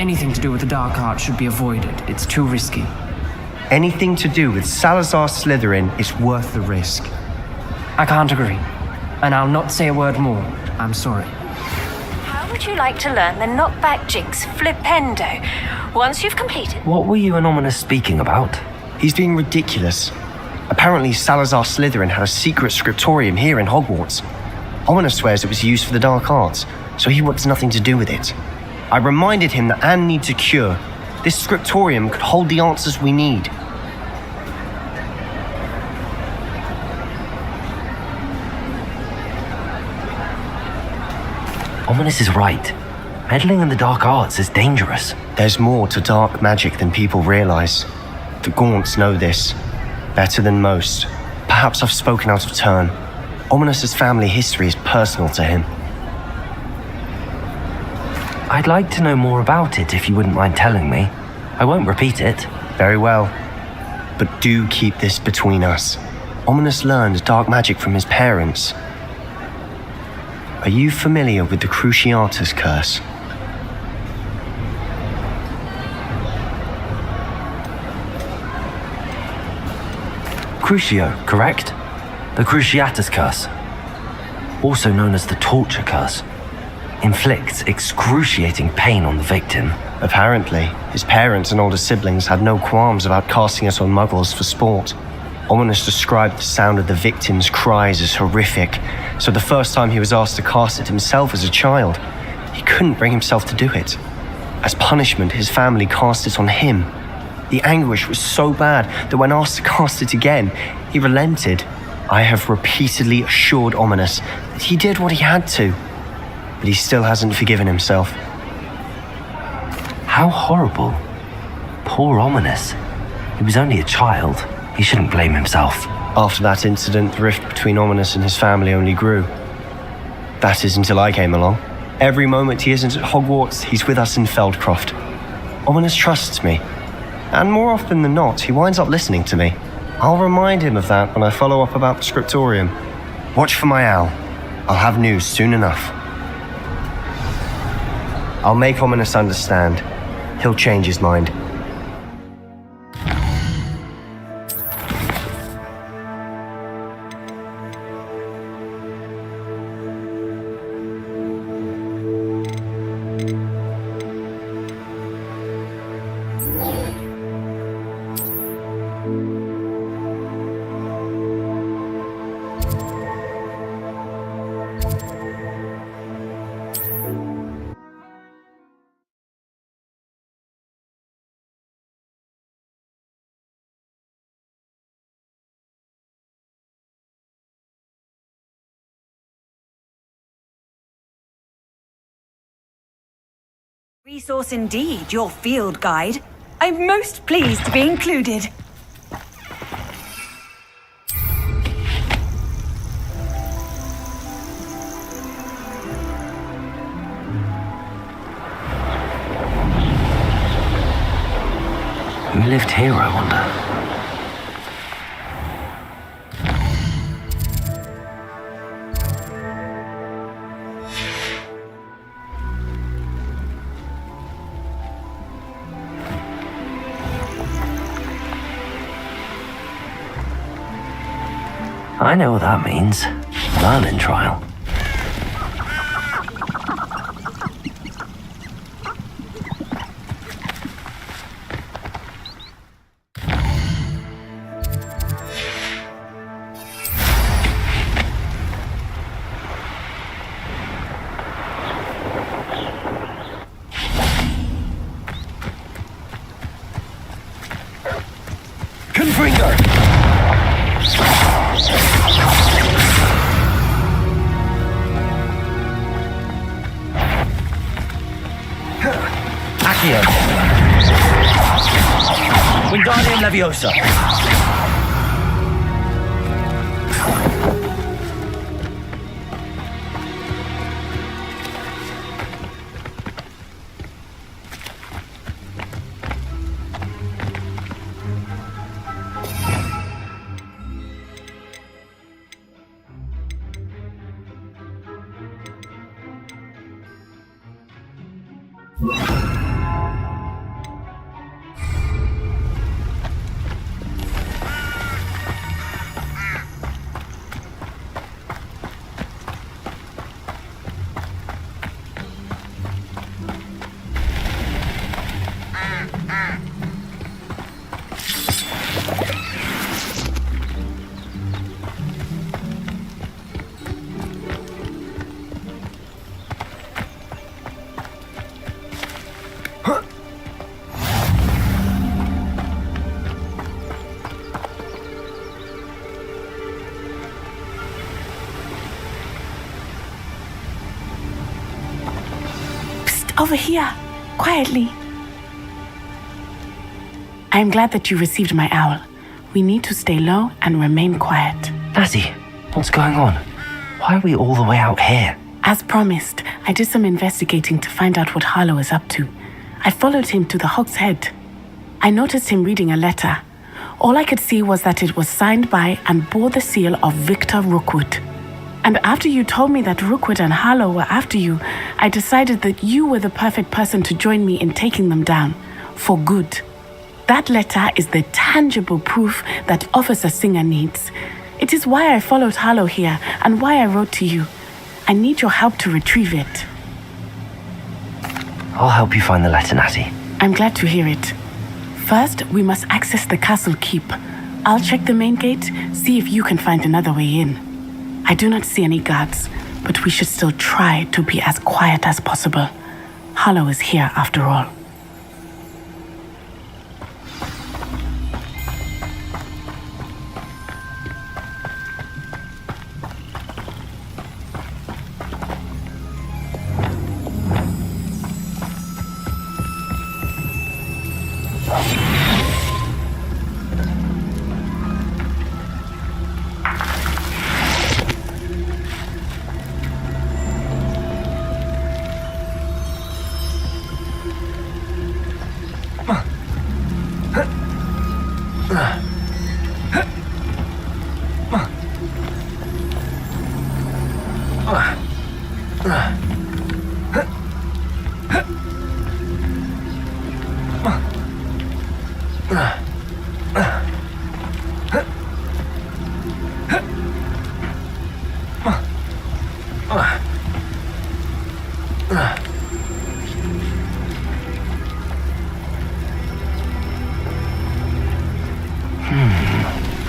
Anything to do with the Dark Arts should be avoided. It's too risky. Anything to do with Salazar Slytherin is worth the risk. I can't agree. And I'll not say a word more. I'm sorry. How would you like to learn the knockback jinx flipendo once you've completed? What were you and Ominous speaking about? He's being ridiculous. Apparently Salazar Slytherin had a secret scriptorium here in Hogwarts. Ominous swears it was used for the Dark Arts, so he wants nothing to do with it. I reminded him that Anne needs a cure. This scriptorium could hold the answers we need. Ominous is right. Meddling in the Dark Arts is dangerous. There's more to dark magic than people realize. The Gaunts know this. Better than most. Perhaps I've spoken out of turn. Ominous's family history is personal to him. I'd like to know more about it if you wouldn't mind telling me. I won't repeat it. Very well. But do keep this between us. Ominous learned dark magic from his parents. Are you familiar with the Cruciatus curse? Crucio, correct? The Cruciatus curse, also known as the torture curse, inflicts excruciating pain on the victim. Apparently, his parents and older siblings had no qualms about casting it on muggles for sport. Ominous described the sound of the victim's cries as horrific, so the first time he was asked to cast it himself as a child, he couldn't bring himself to do it. As punishment, his family cast it on him. The anguish was so bad that when asked to cast it again, he relented. I have repeatedly assured Ominous that he did what he had to, but he still hasn't forgiven himself. How horrible. Poor Ominous. He was only a child. He shouldn't blame himself. After that incident, the rift between Ominous and his family only grew. That is until I came along. Every moment he isn't at Hogwarts, he's with us in Feldcroft. Ominous trusts me, and more often than not, he winds up listening to me. I'll remind him of that when I follow up about the scriptorium. Watch for my owl. I'll have news soon enough. I'll make Ominous understand. He'll change his mind. Resource indeed, your field guide. I'm most pleased to be included. Who lived here, I wonder? I know what that means. Learning trial. Confringo! Accio. Wingardium Leviosa. Over here, quietly. I am glad that you received my owl. We need to stay low and remain quiet. Natty, what's going on? Why are we all the way out here? As promised, I did some investigating to find out what Harlow is up to. I followed him to the Hog's Head. I noticed him reading a letter. All I could see was that it was signed by and bore the seal of Victor Rookwood. And after you told me that Rookwood and Harlow were after you, I decided that you were the perfect person to join me in taking them down. For good. That letter is the tangible proof that Officer Singer needs. It is why I followed Harlow here and why I wrote to you. I need your help to retrieve it. I'll help you find the letter, Natty. I'm glad to hear it. First, we must access the castle keep. I'll check the main gate, see if you can find another way in. I do not see any guards, but we should still try to be as quiet as possible. Harlow is here after all.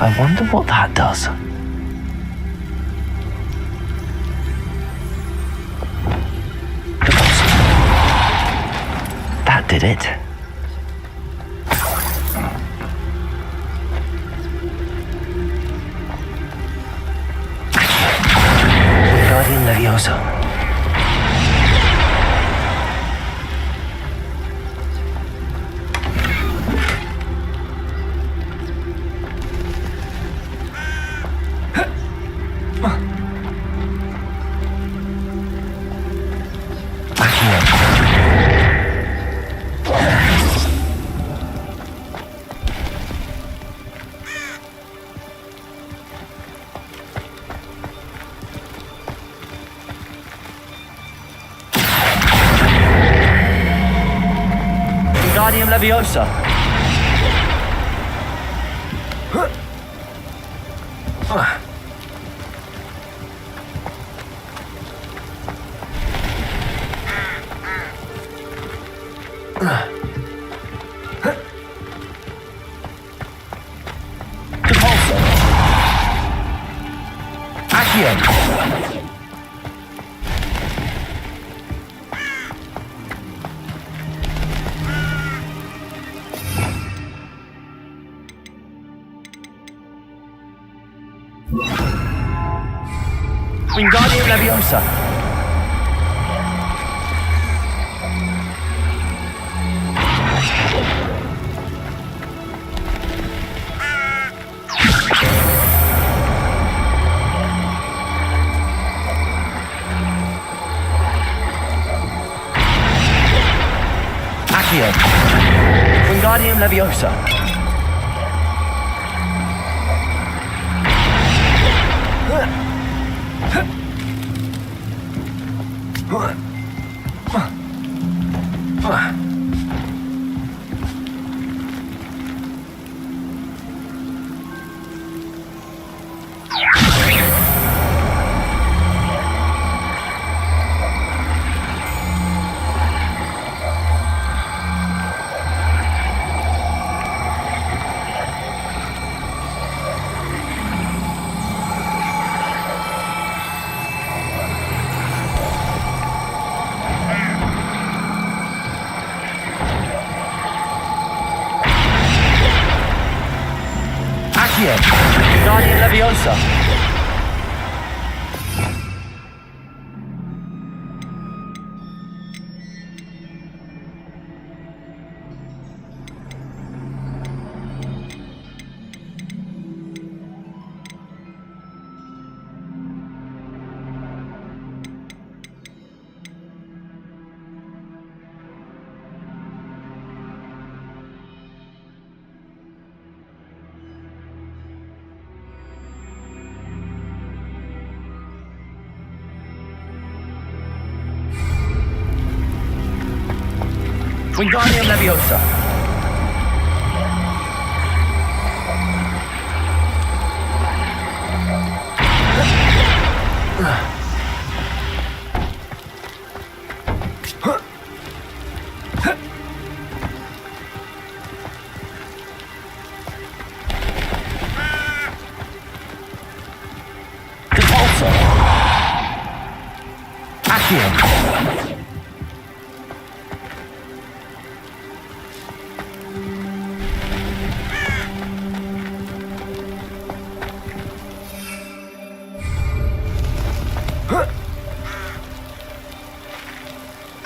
I wonder what that does. That did it. Guardian Leviosa. Guardian Leviosa. Wingardium Leviosa. Accio. Wingardium Leviosa. Guardian Leviosa. Wingardium Leviosa. Depulso. Accio.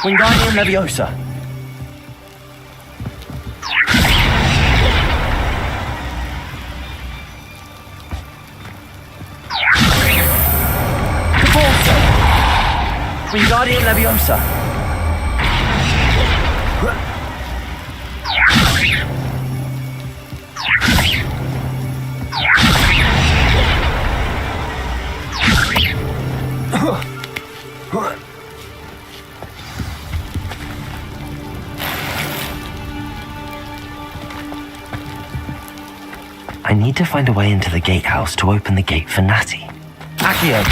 Wingardium Leviosa. Depulso. Wingardium Leviosa. I need to find a way into the gatehouse to open the gate for Natty. Accio.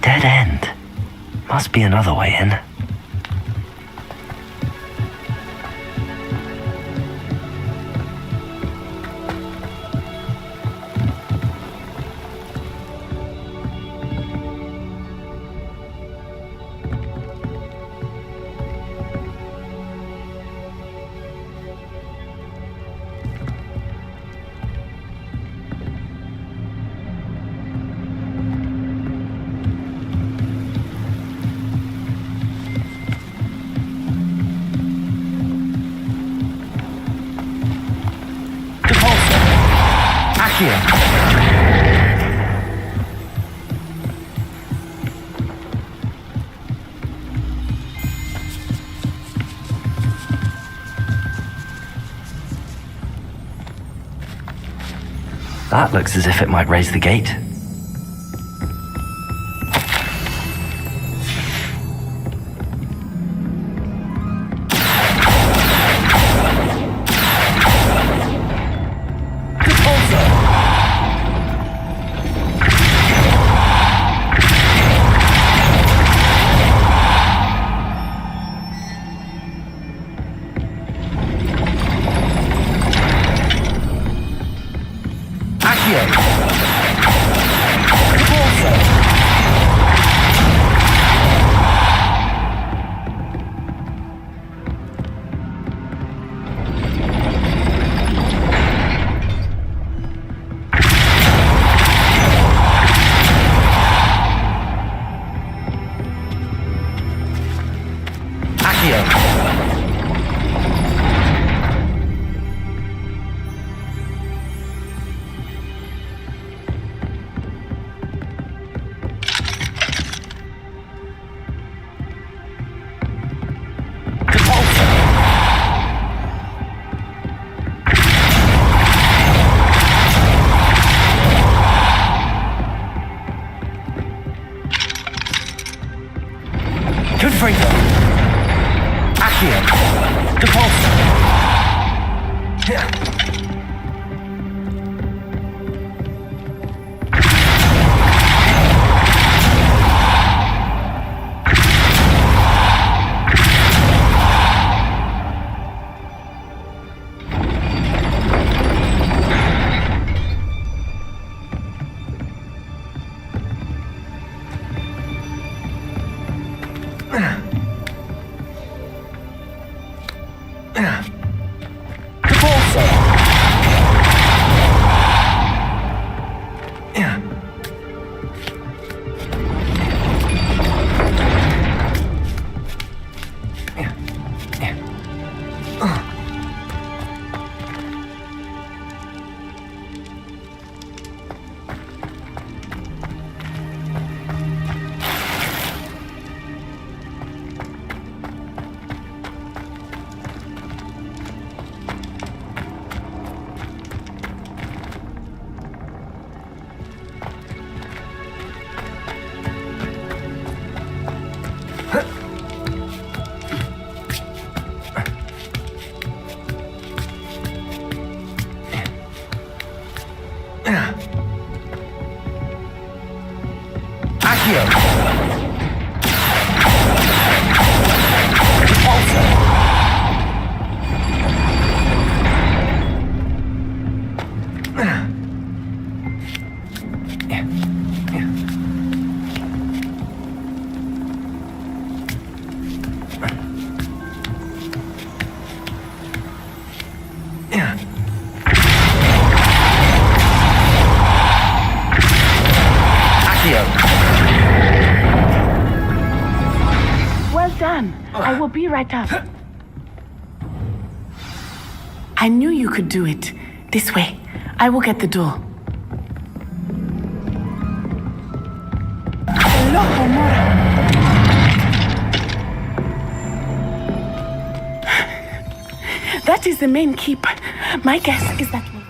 Dead end. Must be another way in. Accio. That looks as if it might raise the gate. Confringo. Accio. Depulso. on. I will be right up. I knew you could do it. This way. I will get the door. Loco, Mora. That is the main keep. My guess is that one.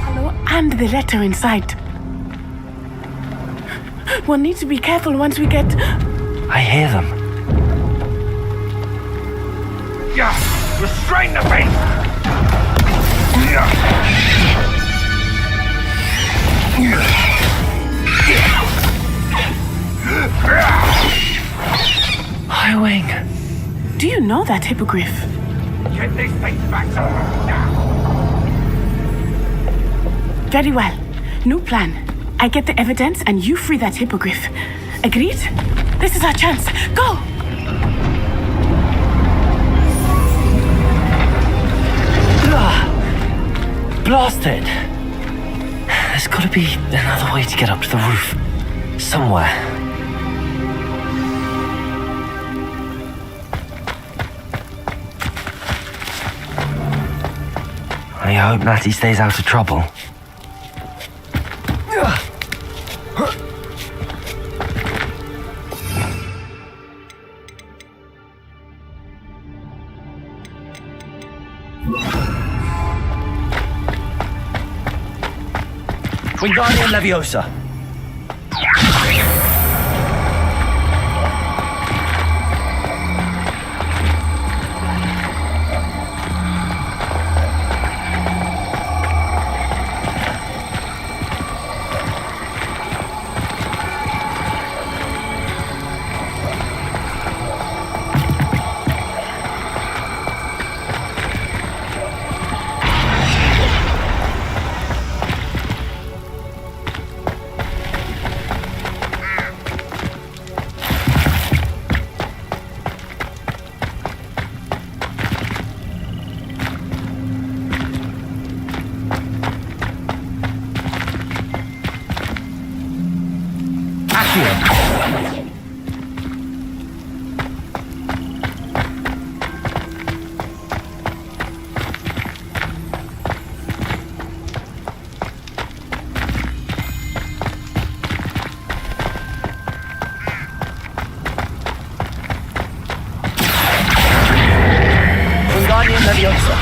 Hello, and the letter inside. We'll need to be careful once we get... I hear them. Yeah! Restrain the beast! Highwing. Do you know that hippogriff? Get this thing back to her now! Very well. New plan. I get the evidence and you free that hippogriff. Agreed? This is our chance. Go! Blasted! There's gotta be another way to get up to the roof. Somewhere. I hope Natty stays out of trouble. Wingardium Leviosa. Wingardium Leviosa.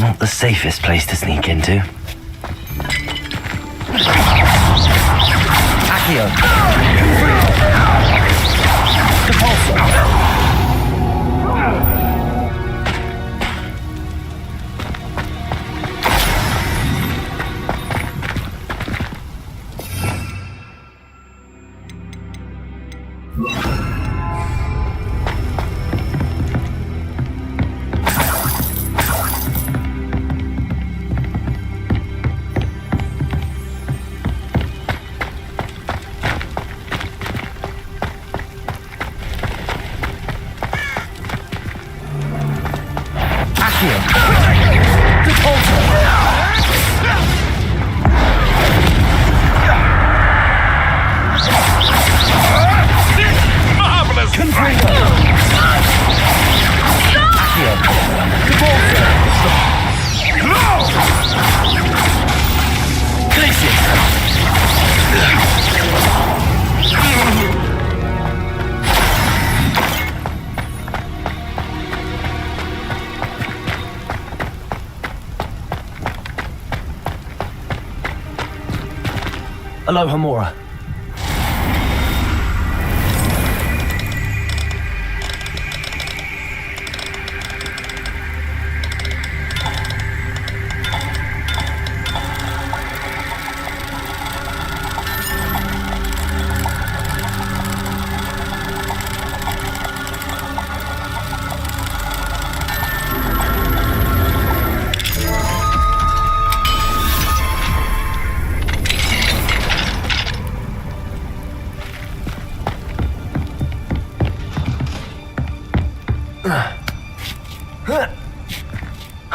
Not the safest place to sneak into. Accio. Depulso. Aloha Mora.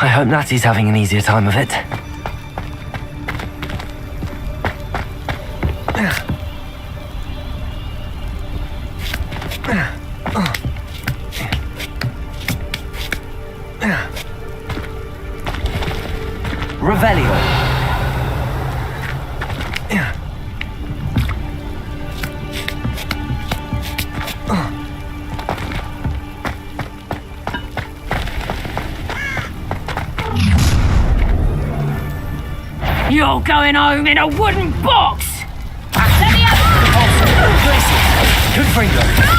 I hope Natty's having an easier time of it. Revelio. You're going home in a wooden box! Good freedom.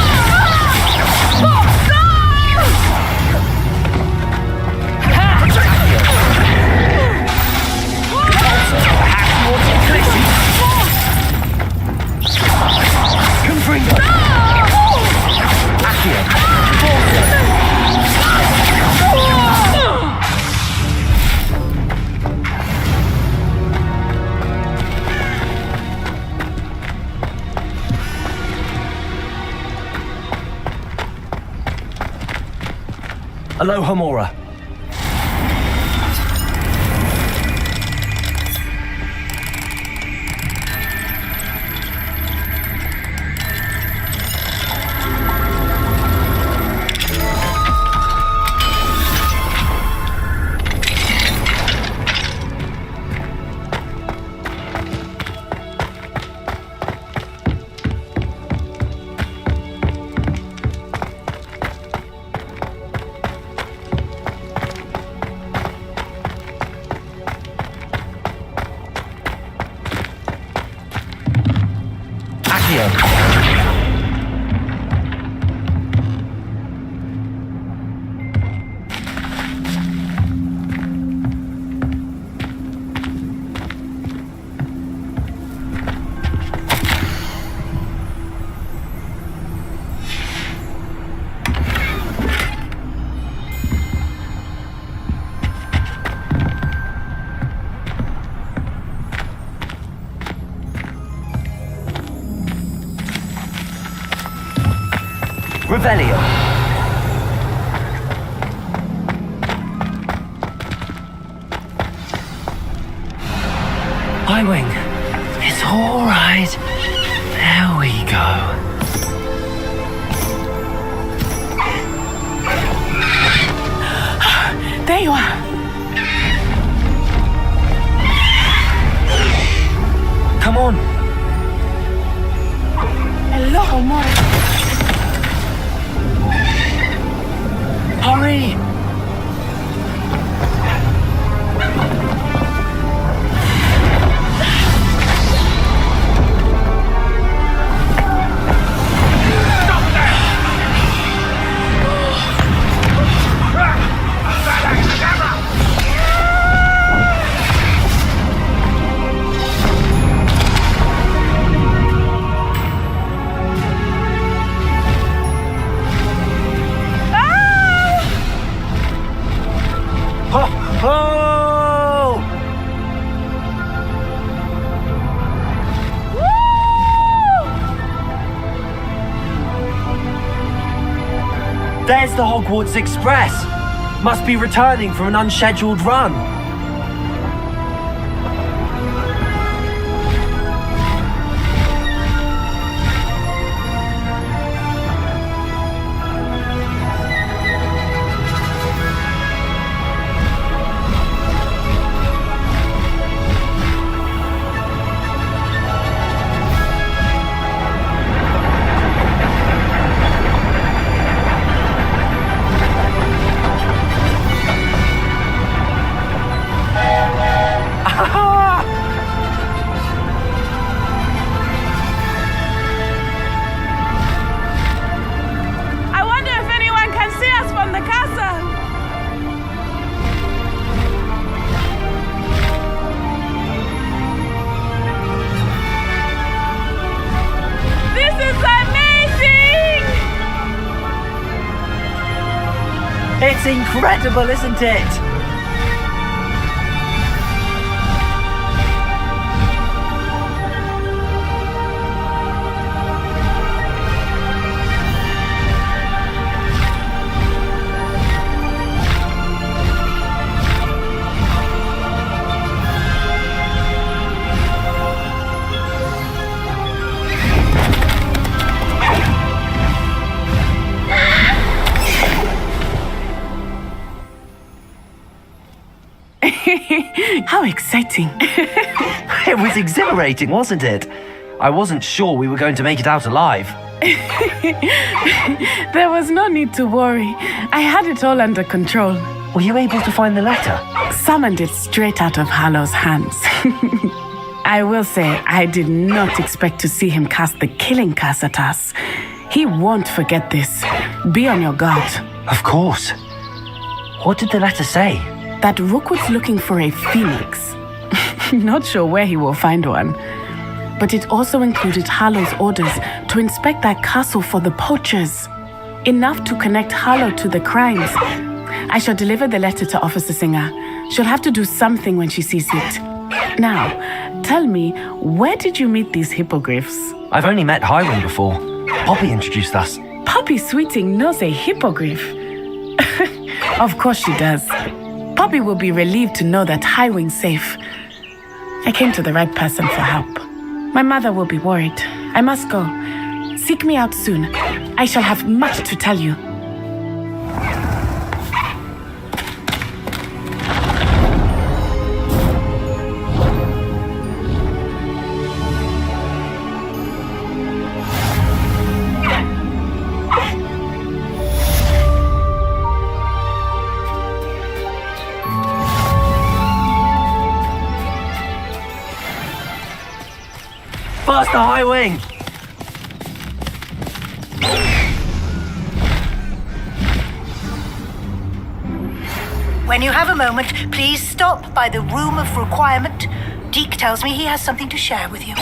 Aloha Mora. Revelio. Highwing. It's all right. There we go. There you are. Come on. Aloha Mora. Hurry! There's the Hogwarts Express. Must be returning from an unscheduled run. It's incredible, isn't it? How exciting. It was exhilarating, wasn't it? I wasn't sure we were going to make it out alive. There was no need to worry. I had it all under control. Were you able to find the letter? Summoned it straight out of Harlow's hands. I will say, I did not expect to see him cast the killing curse at us. He won't forget this. Be on your guard. Of course. What did the letter say? That Rookwood's looking for a phoenix. Not sure where he will find one. But it also included Harlow's orders to inspect that castle for the poachers. Enough to connect Harlow to the crimes. I shall deliver the letter to Officer Singer. She'll have to do something when she sees it. Now, tell me, where did you meet these hippogriffs? I've only met Highwing before. Poppy introduced us. Poppy Sweeting knows a hippogriff. Of course she does. Poppy will be relieved to know that Highwing's safe. I came to the right person for help. My mother will be worried. I must go. Seek me out soon. I shall have much to tell you. Faster, Highwing! When you have a moment, please stop by the room of requirement. Deke tells me he has something to share with you.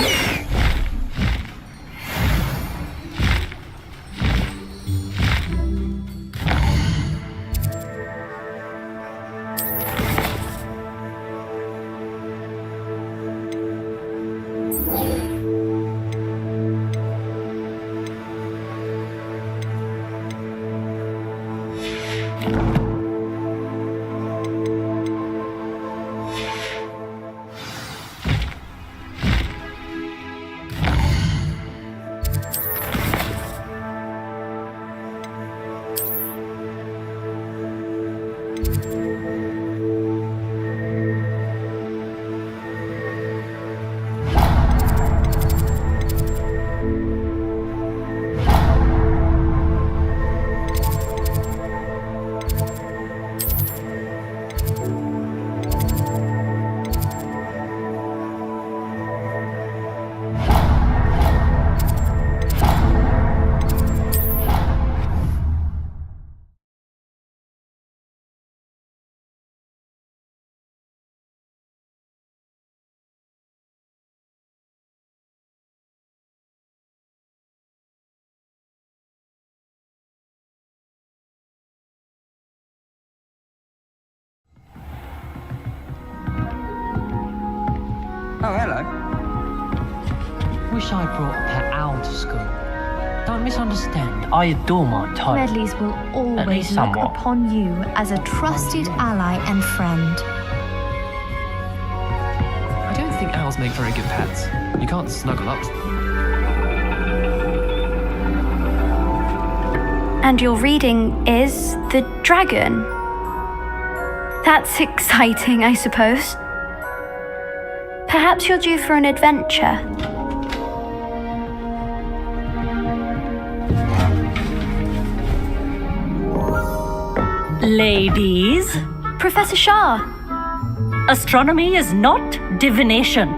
Oh, hello. Wish I brought a pet owl to school. Don't misunderstand. I adore my type. Redleys will At always least look somewhat. upon you as a trusted ally and friend. I don't think owls make very good pets. You can't snuggle up to them. And your reading is The Dragon. That's exciting, I suppose. Perhaps you're due for an adventure. Ladies, Professor Shah, astronomy is not divination.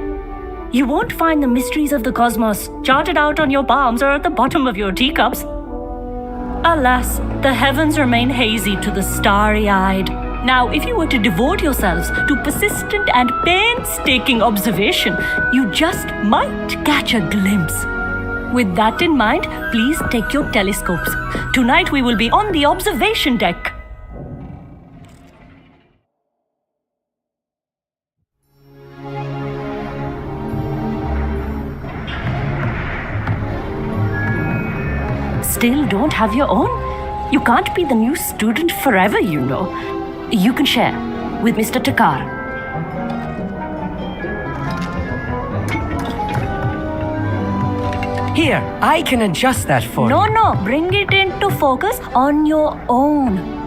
You won't find the mysteries of the cosmos charted out on your palms or at the bottom of your teacups. Alas, the heavens remain hazy to the starry-eyed. Now, if you were to devote yourselves to persistent and painstaking observation, you just might catch a glimpse. With that in mind, please take your telescopes. Tonight we will be on the observation deck. still don't have your own? You can't be the new student forever, you know. You can share with Mr. Takar. Here, I can adjust that for you. No, bring it into focus on your own.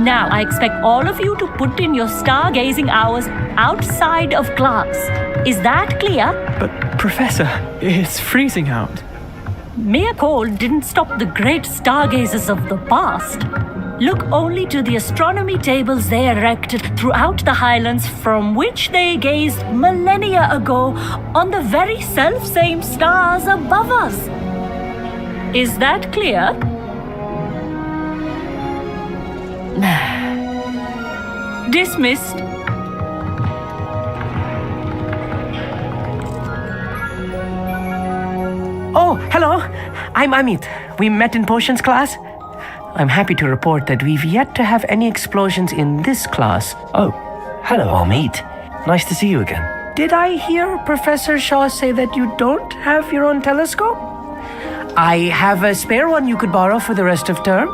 Now, I expect all of you to put in your stargazing hours outside of class. Is that clear? But, Professor, it's freezing out. Mere cold didn't stop the great stargazers of the past. Look only to the astronomy tables they erected throughout the highlands from which they gazed millennia ago on the very self-same stars above us. Is that clear? Dismissed. Oh, hello. I'm Amit. We met in potions class. I'm happy to report that we've yet to have any explosions in this class. Oh, hello, Amit. Nice to see you again. Did I hear Professor Shaw say that you don't have your own telescope? I have a spare one you could borrow for the rest of term.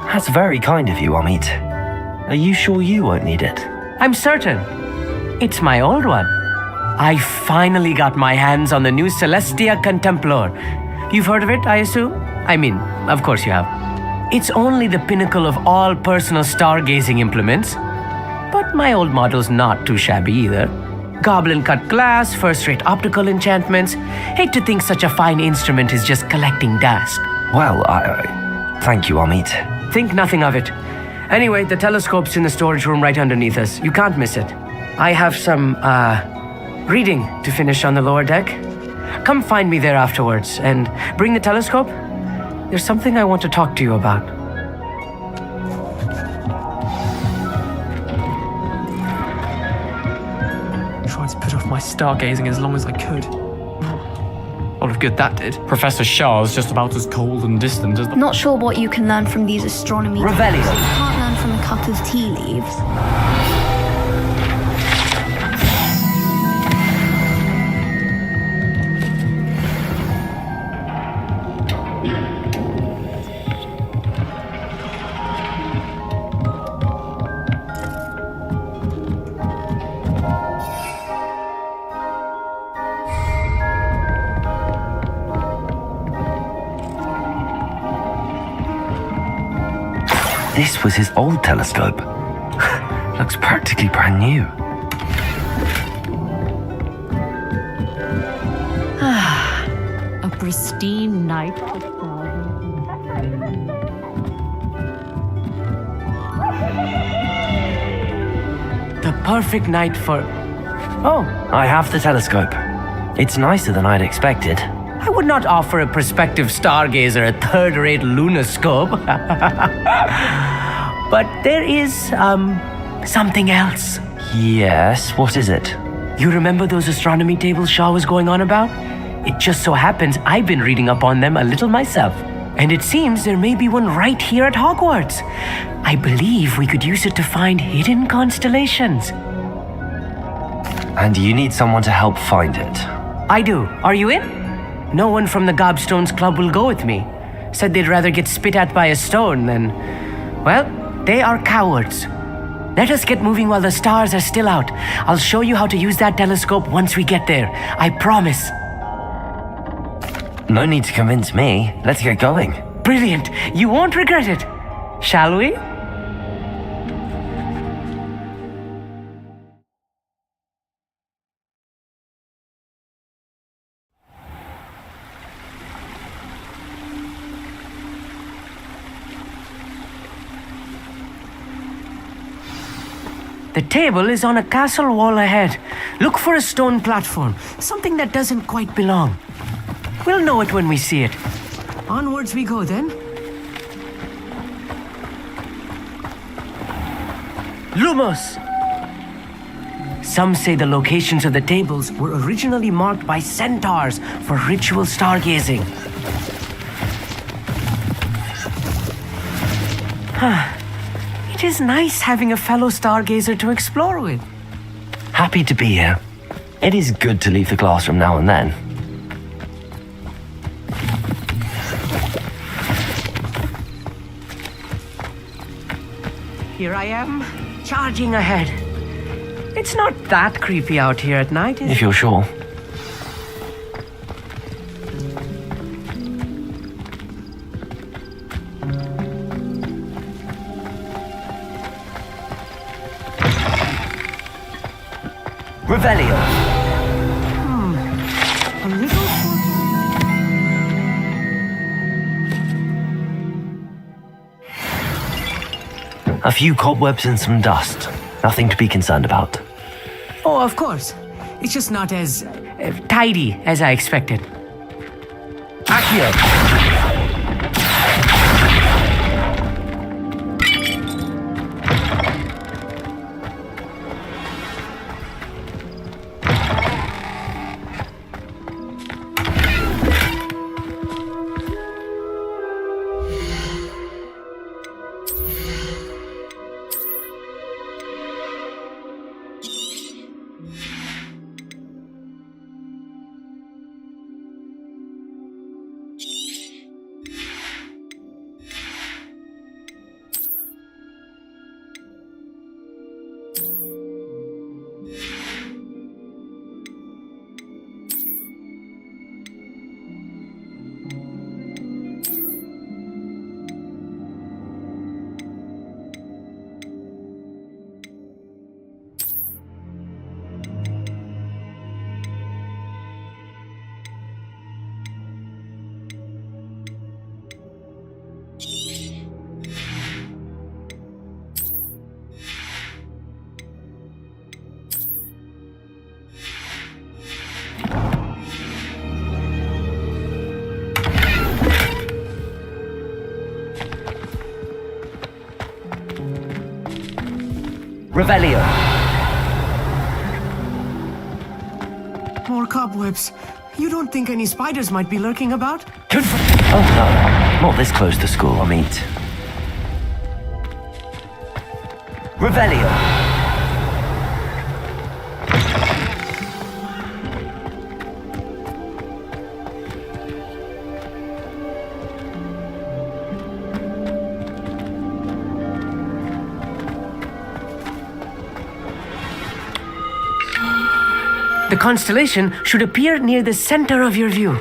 That's very kind of you, Amit. Are you sure you won't need it? I'm certain. It's my old one. I finally got my hands on the new Celestia Contemplar. You've heard of it, I assume? I mean, of course you have. It's only the pinnacle of all personal stargazing implements. But my old model's not too shabby either. Goblin-cut glass, first-rate optical enchantments. Hate to think such a fine instrument is just collecting dust. Well, thank you, Amit. Think nothing of it. Anyway, the telescope's in the storage room right underneath us. You can't miss it. I have some, reading to finish on the lower deck. Come find me there afterwards, and bring the telescope. There's something I want to talk to you about. Tried to put off my stargazing as long as I could. All of good that did. Professor Shah's just about as cold and distant as the... Not sure what you can learn from these astronomy Revelio. texts. You can't learn from a cup of tea leaves. This was his old telescope. Looks practically brand new. A pristine night. The perfect night for... Oh, I have the telescope. It's nicer than I'd expected. I would not offer a prospective stargazer a third-rate lunoscope. But there is, something else. Yes, what is it? You remember those astronomy tables Shaw was going on about? It just so happens I've been reading up on them a little myself. And it seems there may be one right here at Hogwarts. I believe we could use it to find hidden constellations. And you need someone to help find it. I do. Are you in? No one from the Gobstones Club will go with me. Said they'd rather get spit at by a stone than... Well, they are cowards. Let us get moving while the stars are still out. I'll show you how to use that telescope once we get there. I promise. No need to convince me. Let's get going. Brilliant. You won't regret it. Shall we? The table is on a castle wall ahead. Look for a stone platform, something that doesn't quite belong. We'll know it when we see it. Onwards we go then. Lumos! Some say the locations of the tables were originally marked by centaurs for ritual stargazing. It is nice having a fellow stargazer to explore with. Happy to be here. It is good to leave the classroom now and then. Here I am, charging ahead. It's not that creepy out here at night, is it? If you're sure. Revelio. A little... A few cobwebs and some dust. Nothing to be concerned about. Oh, of course. It's just not as tidy as I expected. Accio! Revelio. More cobwebs. You don't think any spiders might be lurking about? Oh no, not this close to school, I mean. Revelio. The constellation should appear near the center of your view.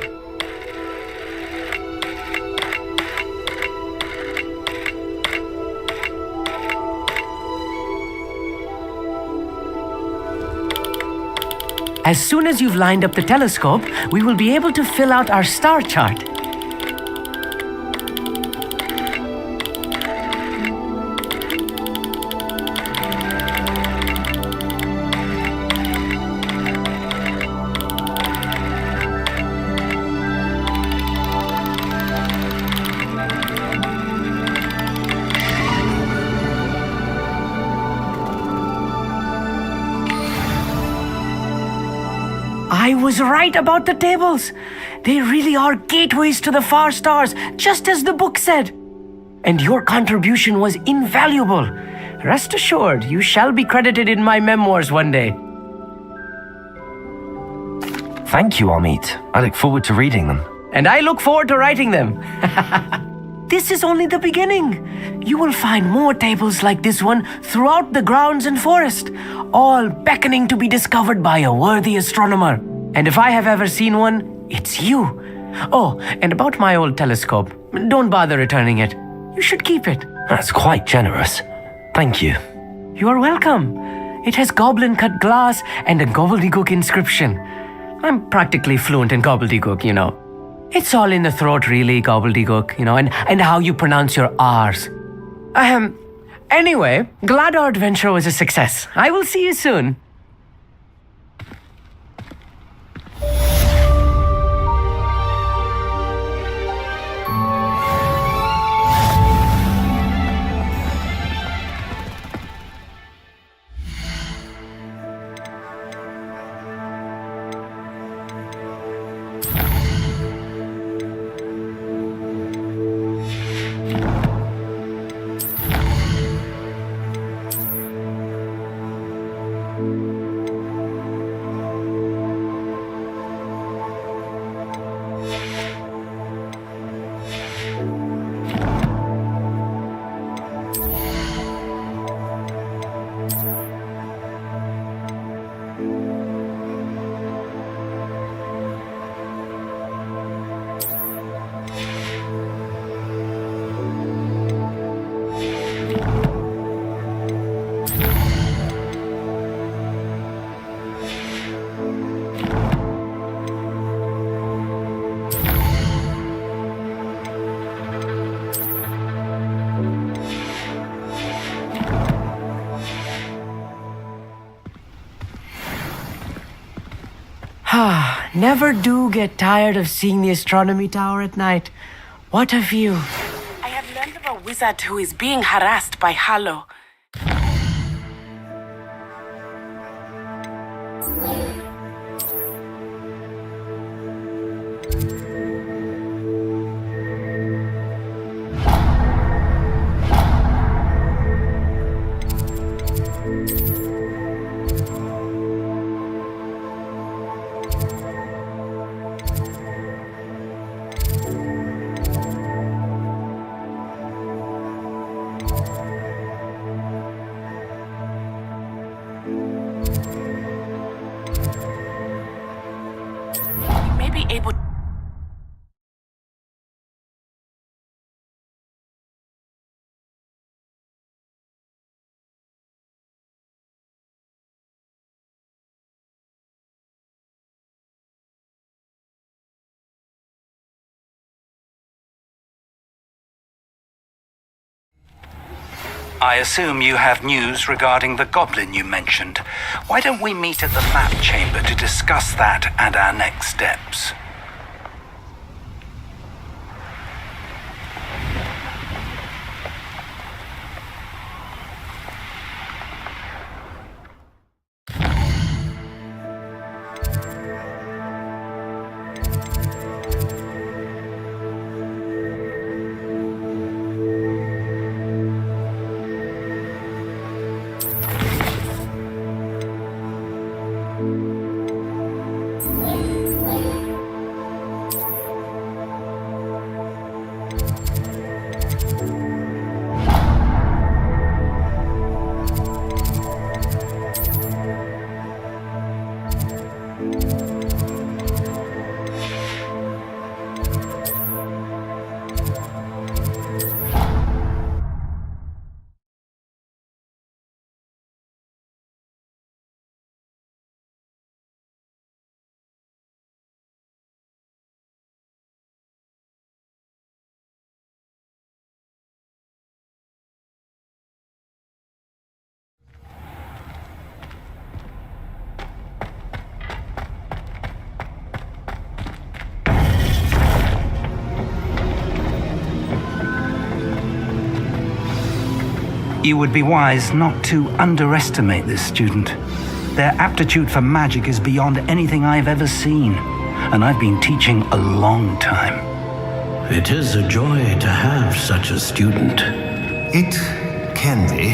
As soon as you've lined up the telescope, we will be able to fill out our star chart. I was right about the tables. They really are gateways to the far stars, just as the book said. And your contribution was invaluable. Rest assured, you shall be credited in my memoirs one day. Thank you, Amit. I look forward to reading them. And I look forward to writing them. This is only the beginning. You will find more tables like this one throughout the grounds and forest, all beckoning to be discovered by a worthy astronomer. And if I have ever seen one, it's you. Oh, and about my old telescope, don't bother returning it. You should keep it. That's quite generous. Thank you. You are welcome. It has goblin-cut glass and a gobbledygook inscription. I'm practically fluent in gobbledygook, you know. It's all in the throat, really, gobbledygook, you know, and how you pronounce your R's. Anyway, glad our adventure was a success. I will see you soon. Never do get tired of seeing the astronomy tower at night. What a view. I have learned of a wizard who is being harassed by Harlow. Able I assume you have news regarding the goblin you mentioned. Why don't we meet at the map chamber to discuss that and our next steps? You would be wise not to underestimate this student. Their aptitude for magic is beyond anything I've ever seen, and I've been teaching a long time. It is a joy to have such a student. It can be.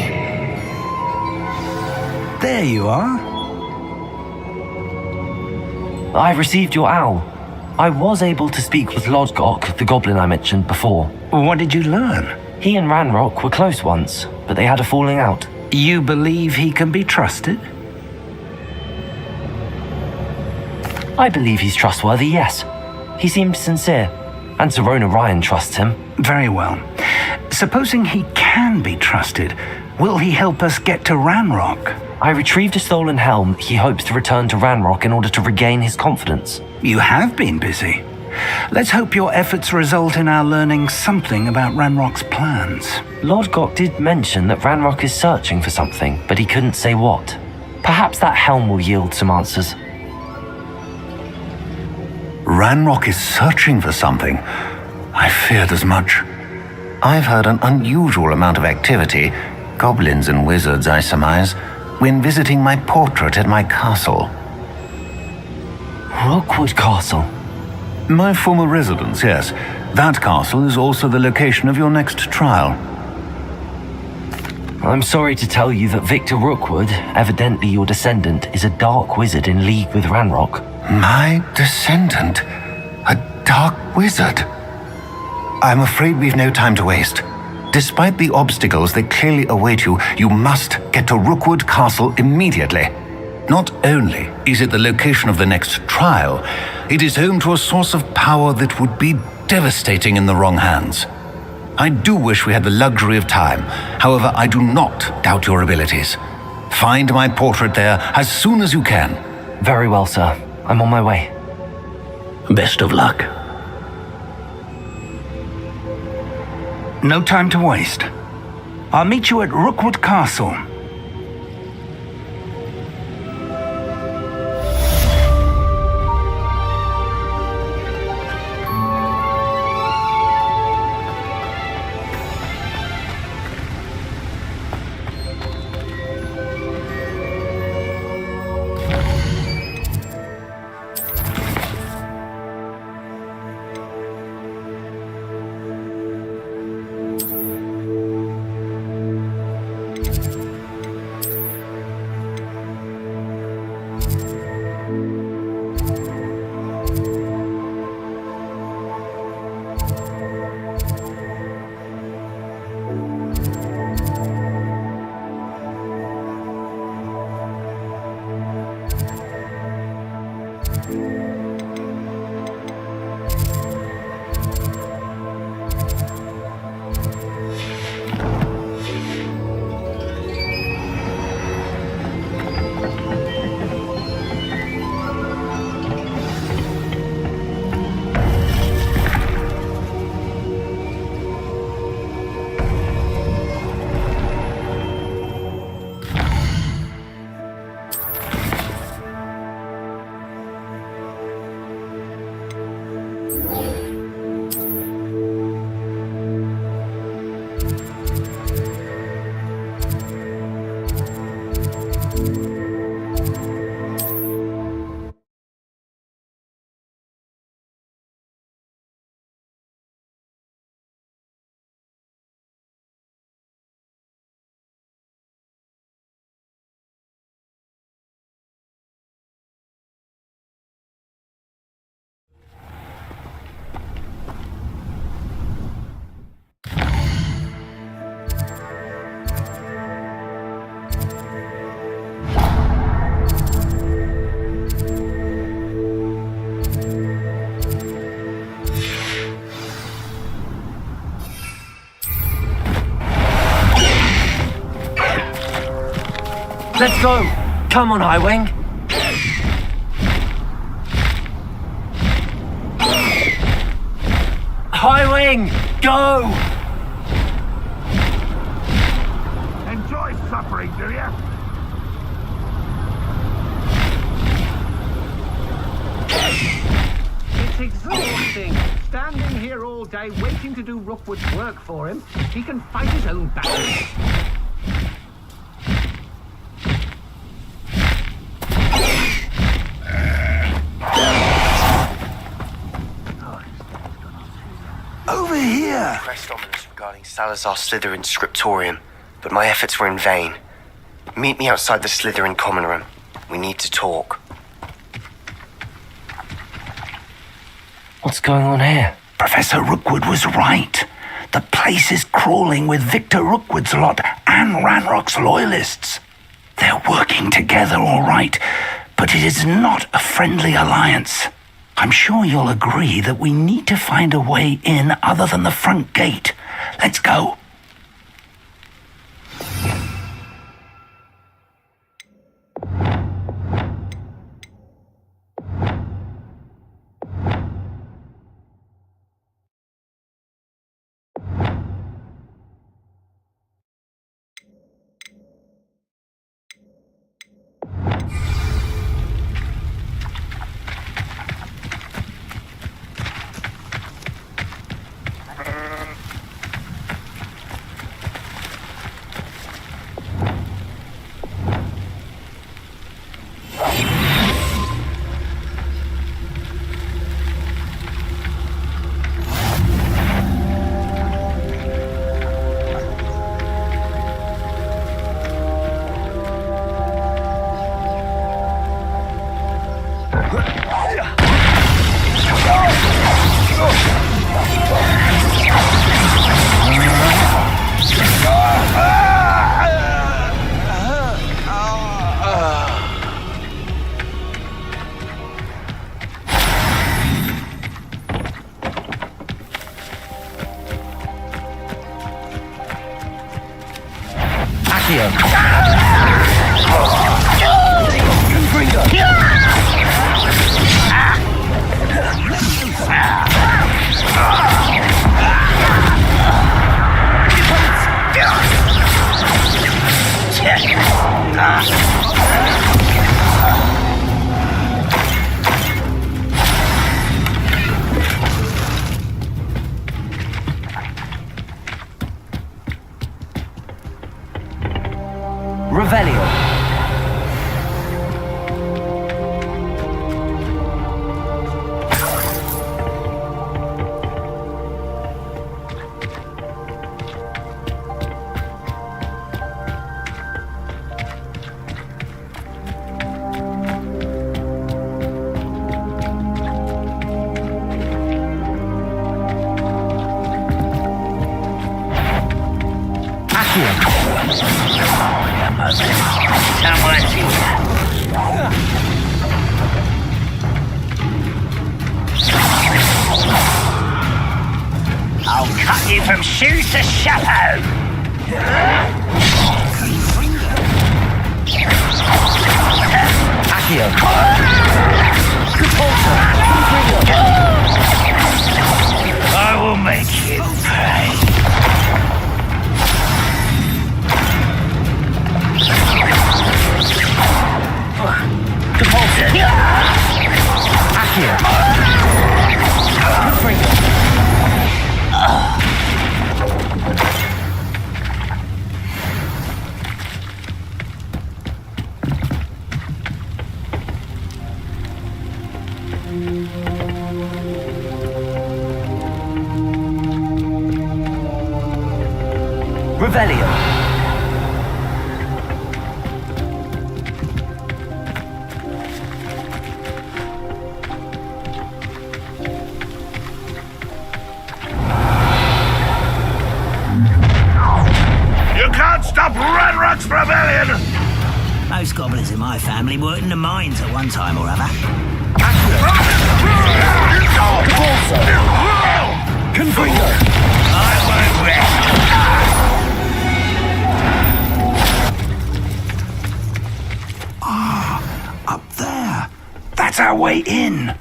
There you are. I received your owl. I was able to speak with Lodgok, the goblin I mentioned before. What did you learn? He and Ranrock were close once, but they had a falling out. You believe he can be trusted? I believe he's trustworthy, yes. He seemed sincere, and Serona Ryan trusts him. Very well. Supposing he can be trusted, will he help us get to Ranrock? I retrieved a stolen helm he hopes to return to Ranrock in order to regain his confidence. You have been busy. Let's hope your efforts result in our learning something about Ranrock's plans. Lodgok did mention that Ranrock is searching for something, but he couldn't say what. Perhaps that helm will yield some answers. Ranrock is searching for something. I feared as much. I've heard an unusual amount of activity, goblins and wizards, I surmise, when visiting my portrait at my castle. Rookwood Castle? My former residence, yes. That castle is also the location of your next trial. I'm sorry to tell you that Victor Rookwood, evidently your descendant, is a dark wizard in league with Ranrock. My descendant? A dark wizard? I'm afraid we've no time to waste. Despite the obstacles that clearly await you, you must get to Rookwood Castle immediately. Not only is it the location of the next trial, it is home to a source of power that would be devastating in the wrong hands. I do wish we had the luxury of time. However, I do not doubt your abilities. Find my portrait there as soon as you can. Very well, sir. I'm on my way. Best of luck. No time to waste. I'll meet you at Rookwood Castle. Let's go! Come on, Highwing! Highwing! Go! Enjoy suffering, do you? It's exhausting. Standing here all day waiting to do Rookwood's work for him. He can fight his own battles. Over here! I pressed ominous regarding Salazar Slytherin's scriptorium, but my efforts were in vain. Meet me outside the Slytherin common room. We need to talk. What's going on here? Professor Rookwood was right. The place is crawling with Victor Rookwood's lot and Ranrock's loyalists. They're working together all right, but it is not a friendly alliance. I'm sure you'll agree that we need to find a way in other than the front gate. Let's go. I'll cut you from shoes to chapeau! Accio! I will make you pay! Revelio! You can't stop Ranrock's rebellion! Most goblins in my family worked in the mines at one time or other. Confringo! I won't rest. Up there. That's our way in.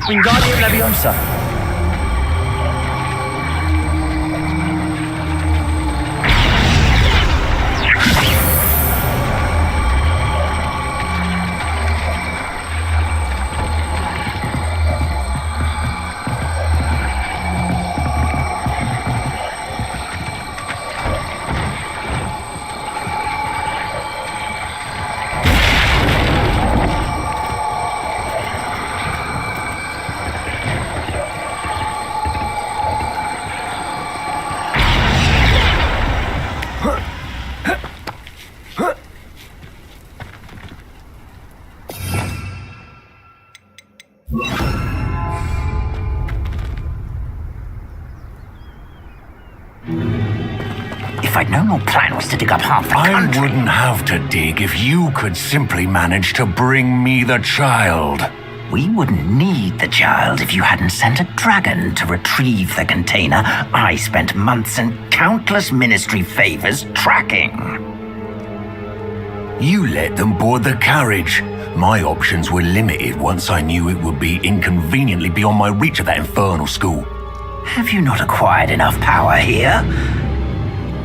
Wingardium Leviosa. If I'd known your plan was to dig up half the country... I wouldn't have to dig if you could simply manage to bring me the child. We wouldn't need the child if you hadn't sent a dragon to retrieve the container I spent months and countless ministry favors tracking. You let them board the carriage. My options were limited once I knew it would be inconveniently beyond my reach at that infernal school. Have you not acquired enough power here?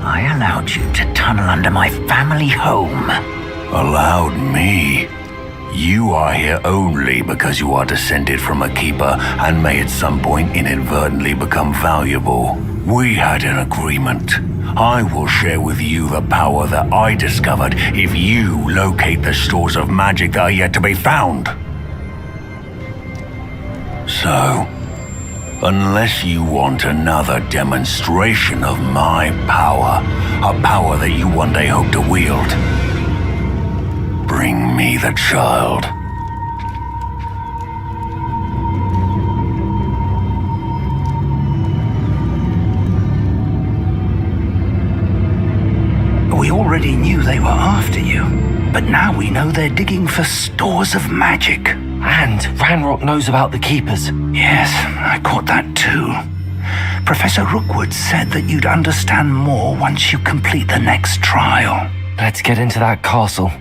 I allowed you to tunnel under my family home. Allowed me? You are here only because you are descended from a keeper and may at some point inadvertently become valuable. We had an agreement. I will share with you the power that I discovered if you locate the stores of magic that are yet to be found. So, unless you want another demonstration of my power, a power that you one day hope to wield, bring me the child. We already knew they were after you, but now we know they're digging for stores of magic. And Ranrock knows about the Keepers. Yes, I caught that too. Professor Rookwood said that you'd understand more once you complete the next trial. Let's get into that castle.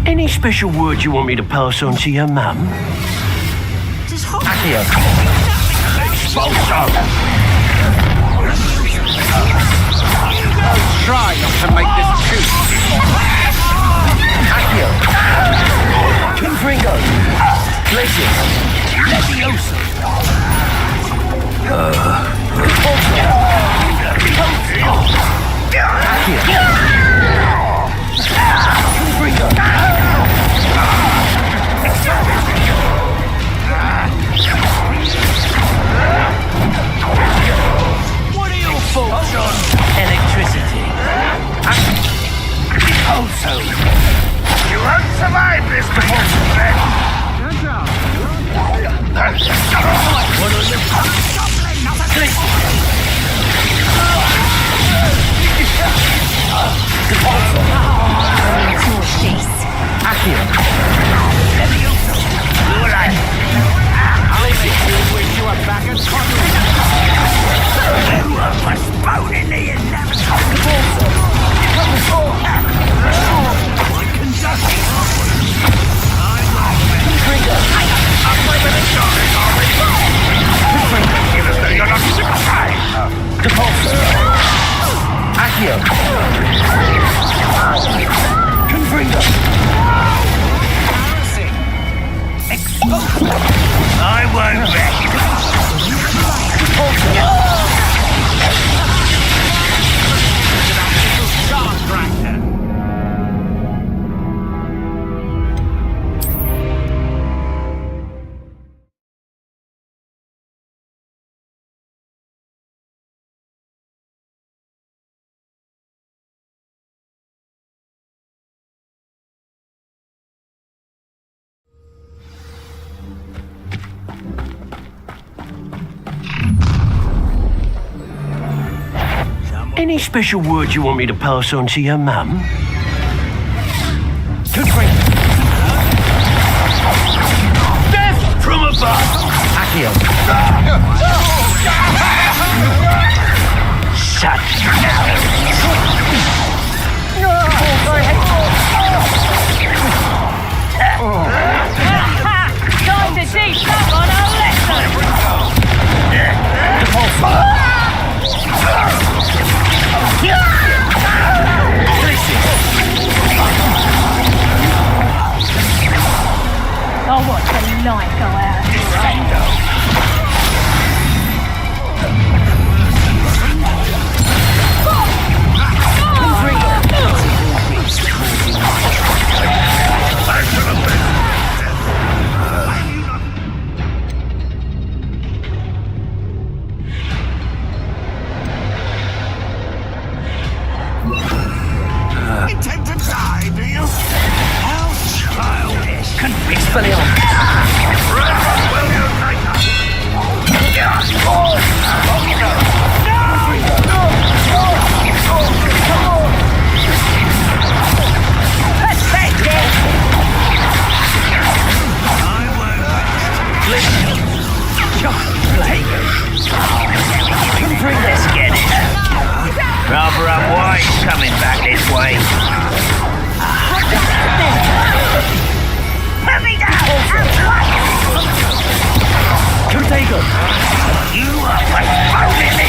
Any special word you want me to pass on to your mum? Accio. Expulso! Try not to make this too. Accio. Confringo. Glacius. Leviosa. Accio. Confringo. What are your thoughts on electricity? Also, You won't survive this defensive threat. Any special words you want me to pass on to your mum? Good friend. Death from above! Akio. Shut Time to teach someone a lesson! I'll watch the light go out. Intend to die, do you? How childish. Expelliarmus. Let's get it. Rather unwise coming back this way. Put me down! Contago. You are postponing me!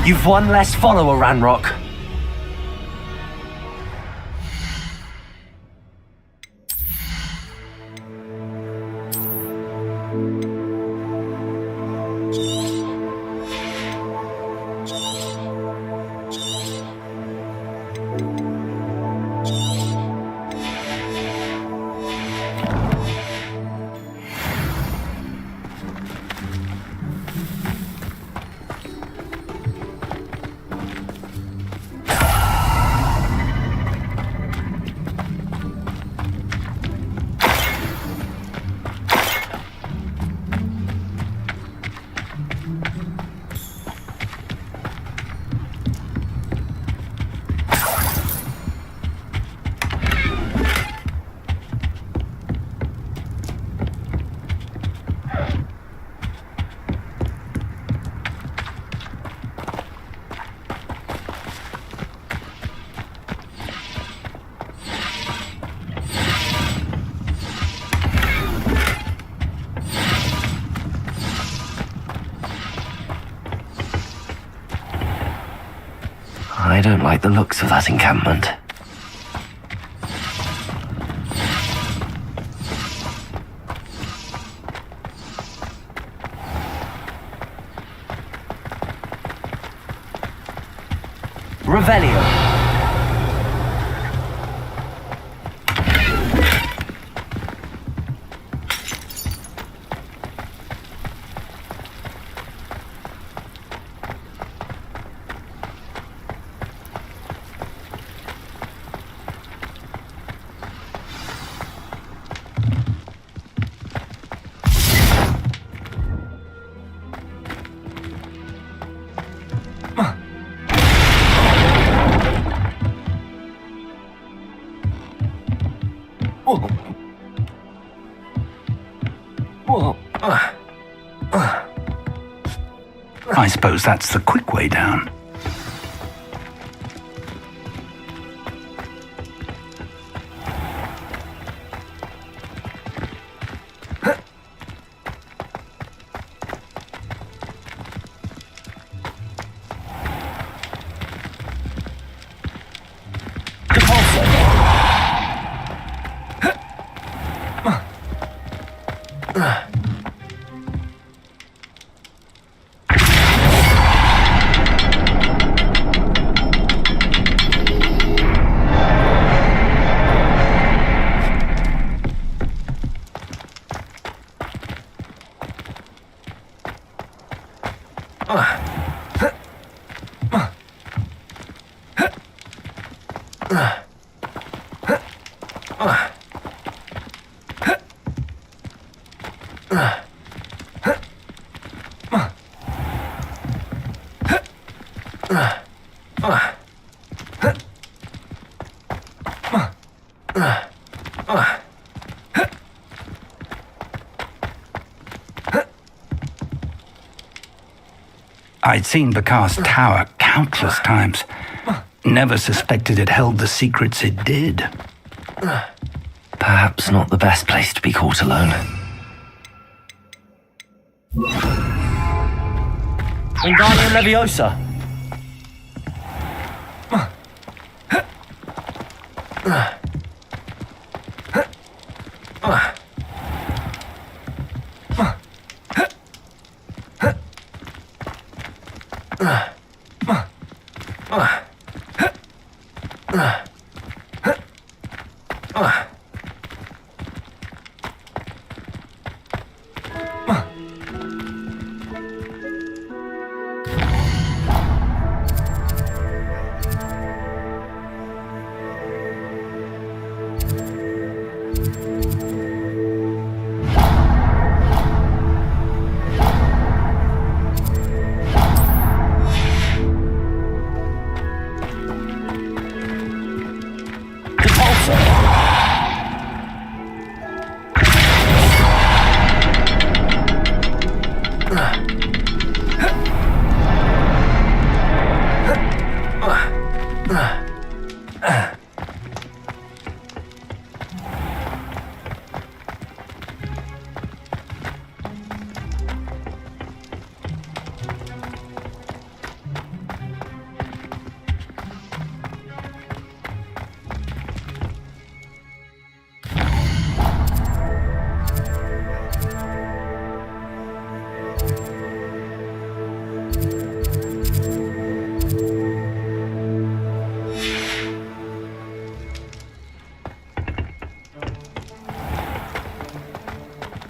You've one less follower, Ranrock. I don't like the looks of that encampment. Revelio. I suppose that's the quick way down. I'd seen Bakar's tower countless times. Never suspected it held the secrets it did. Perhaps not the best place to be caught alone. Wingardium Leviosa!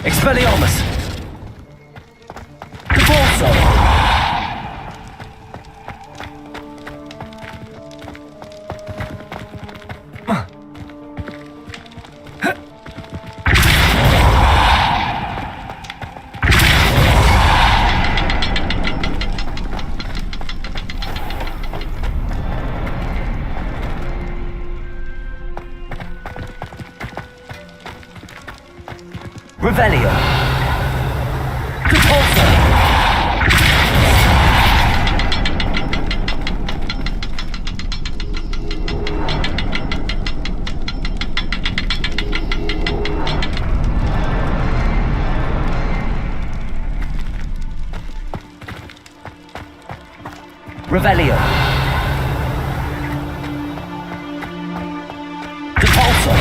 Expelliarmus! Cabalso! Revelio! Repulsor! Revelio! Repulsor!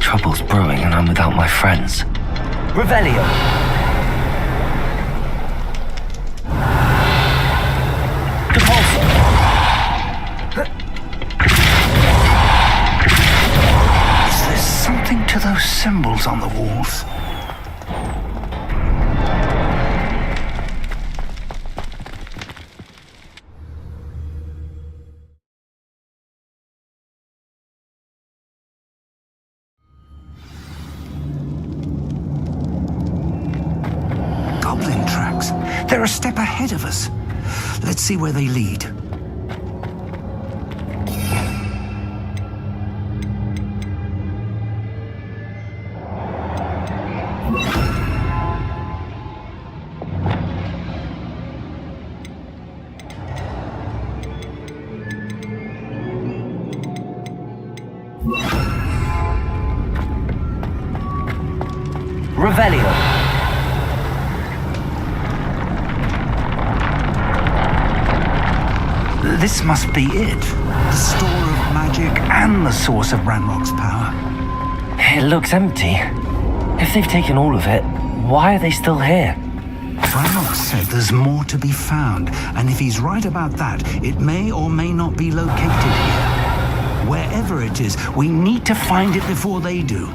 Trouble's brewing and I'm without my friends. Revelio! Repulsor! Is there something to those symbols on the walls? Goblin tracks. They're a step ahead of us. Let's see where they lead. Revelio! This must be it. The store of magic and the source of Ranrock's power. It looks empty. If they've taken all of it, why are they still here? Ranrock said there's more to be found, and if he's right about that, it may or may not be located here. Wherever it is, we need to find it before they do.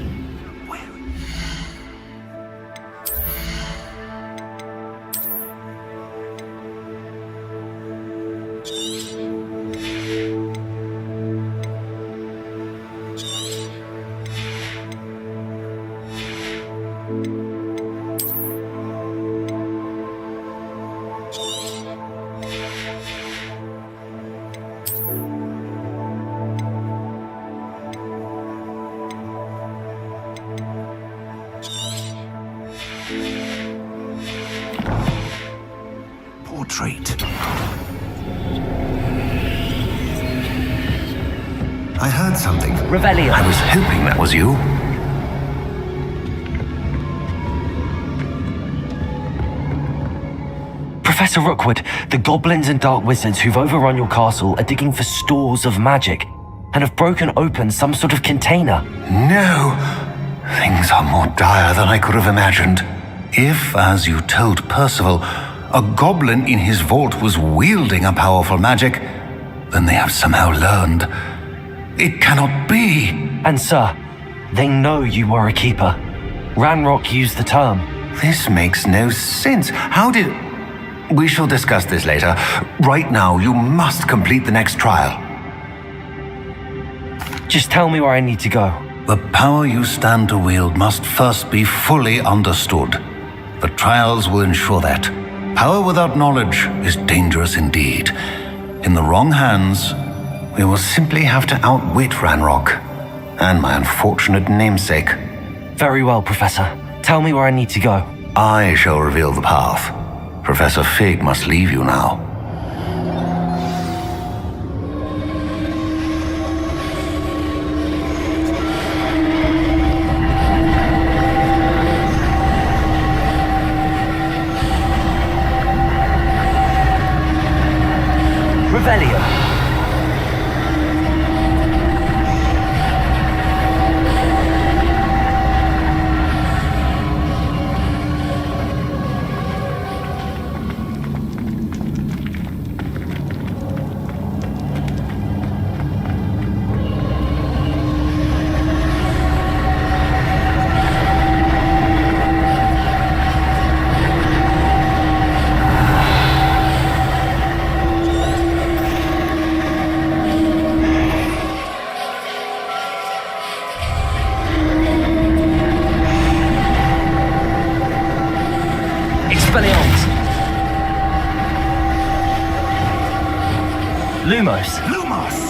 Portrait. I heard something. Revelio. I was hoping that was you. Professor Rookwood, the goblins and dark wizards who've overrun your castle are digging for stores of magic and have broken open some sort of container. No! Things are more dire than I could have imagined. If, as you told Percival, a goblin in his vault was wielding a powerful magic, then they have somehow learned. It cannot be! And sir, they know you were a keeper. Ranrock used the term. This makes no sense. How did... We shall discuss this later. Right now, you must complete the next trial. Just tell me where I need to go. The power you stand to wield must first be fully understood. The trials will ensure that. Power without knowledge is dangerous indeed. In the wrong hands, we will simply have to outwit Ranrock and my unfortunate namesake. Very well, Professor. Tell me where I need to go. I shall reveal the path. Professor Fig must leave you now. Revelio. Lumos. Lumos!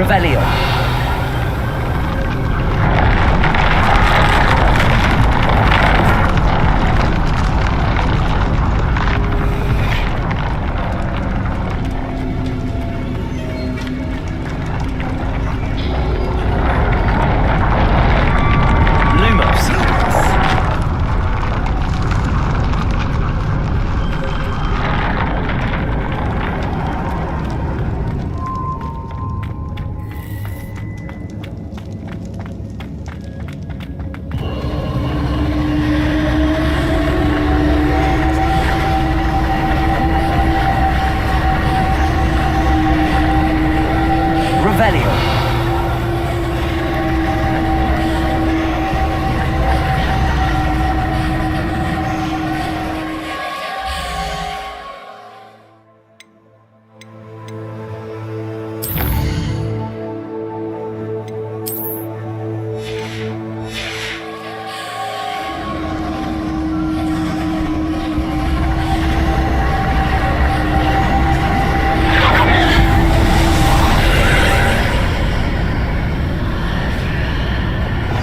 Revelio. Revelio.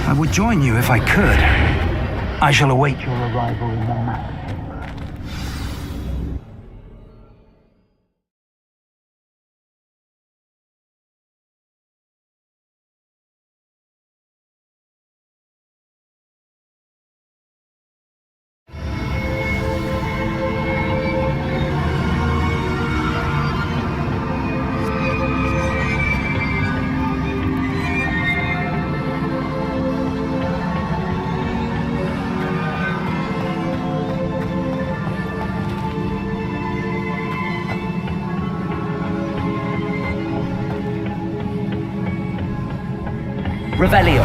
I would join you if I could. I shall await your arrival in the map. Revelio.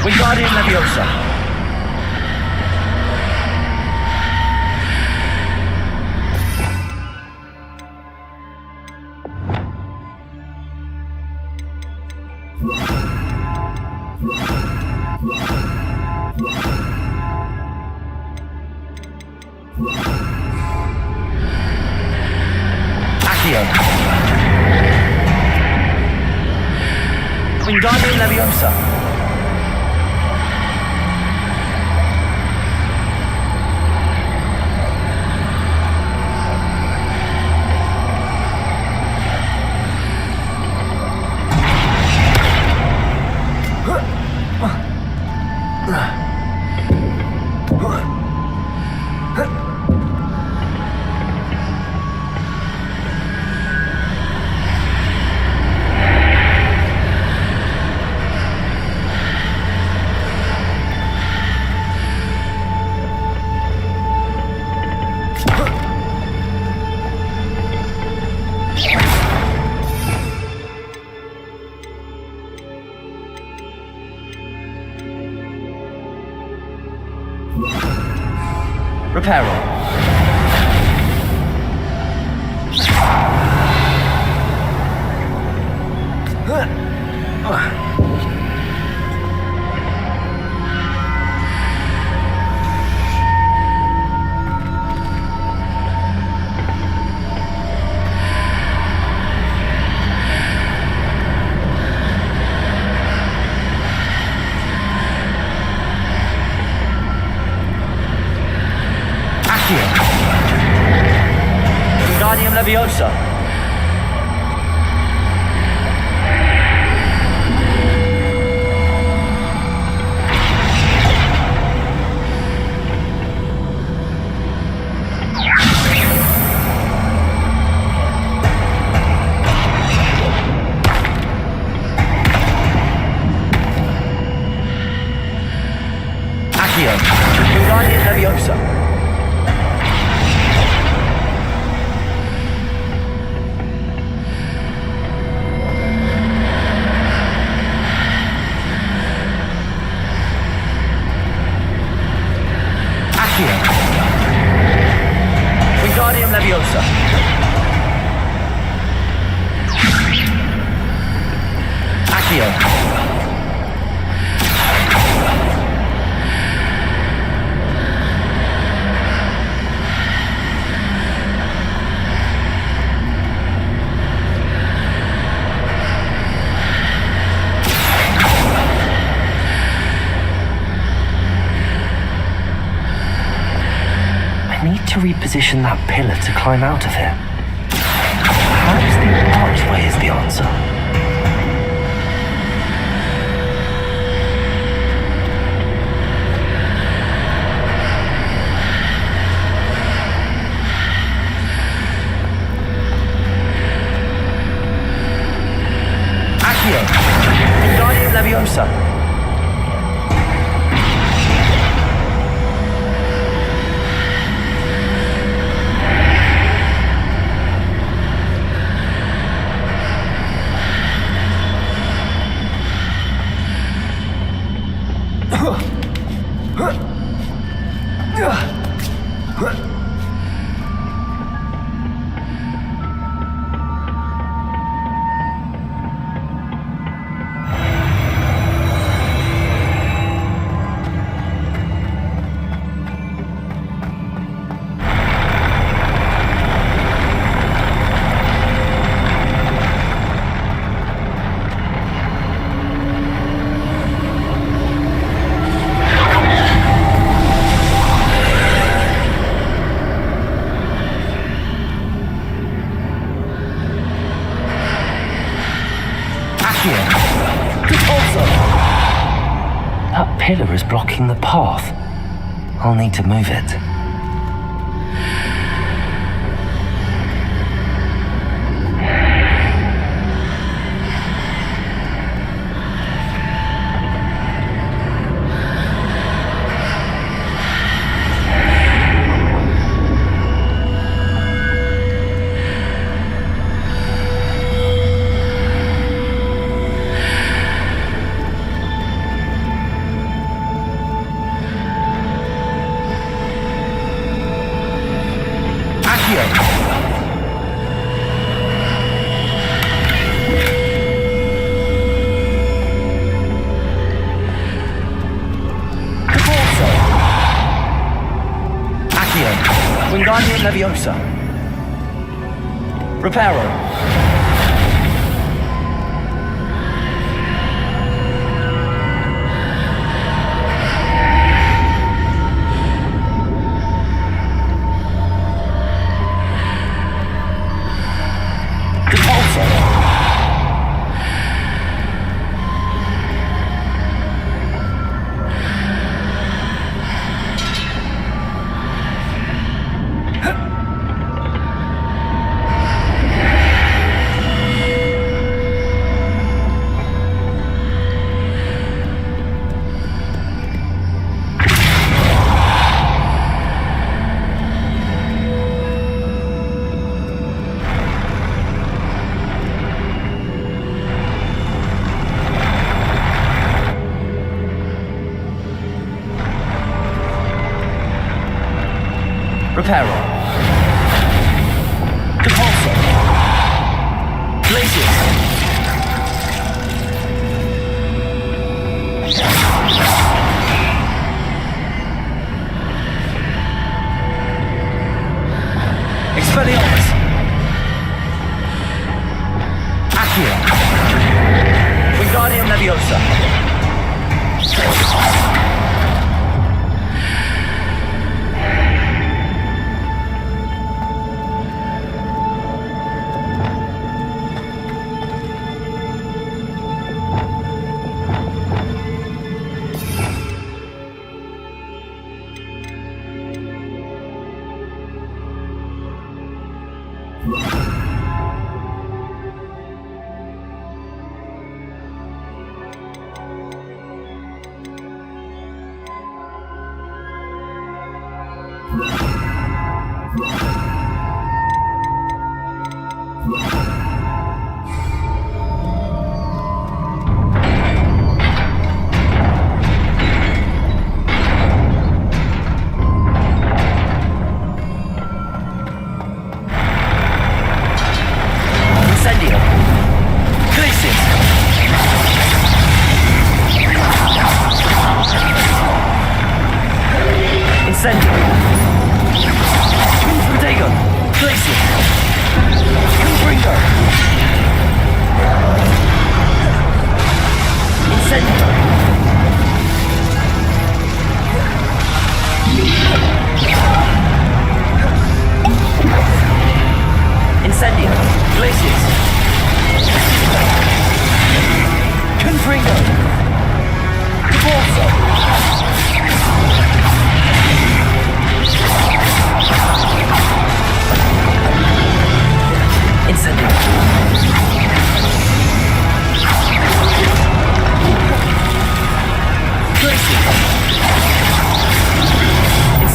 Wingardium Leviosa. Accio. Wingardium Leviosa. Reparo. Wingardium Leviosa. Wingardium Leviosa. Accio. Wingardium Leviosa. Accio. To reposition that pillar to climb out of here. Perhaps the archway is the answer. Accio. Wingardium Leviosa. That pillar is blocking the path. I'll need to move it. Wingardium Leviosa. Reparo. Reparo. Depulso. Glacius. Expelliarmus. Accio. Wingardium Leviosa.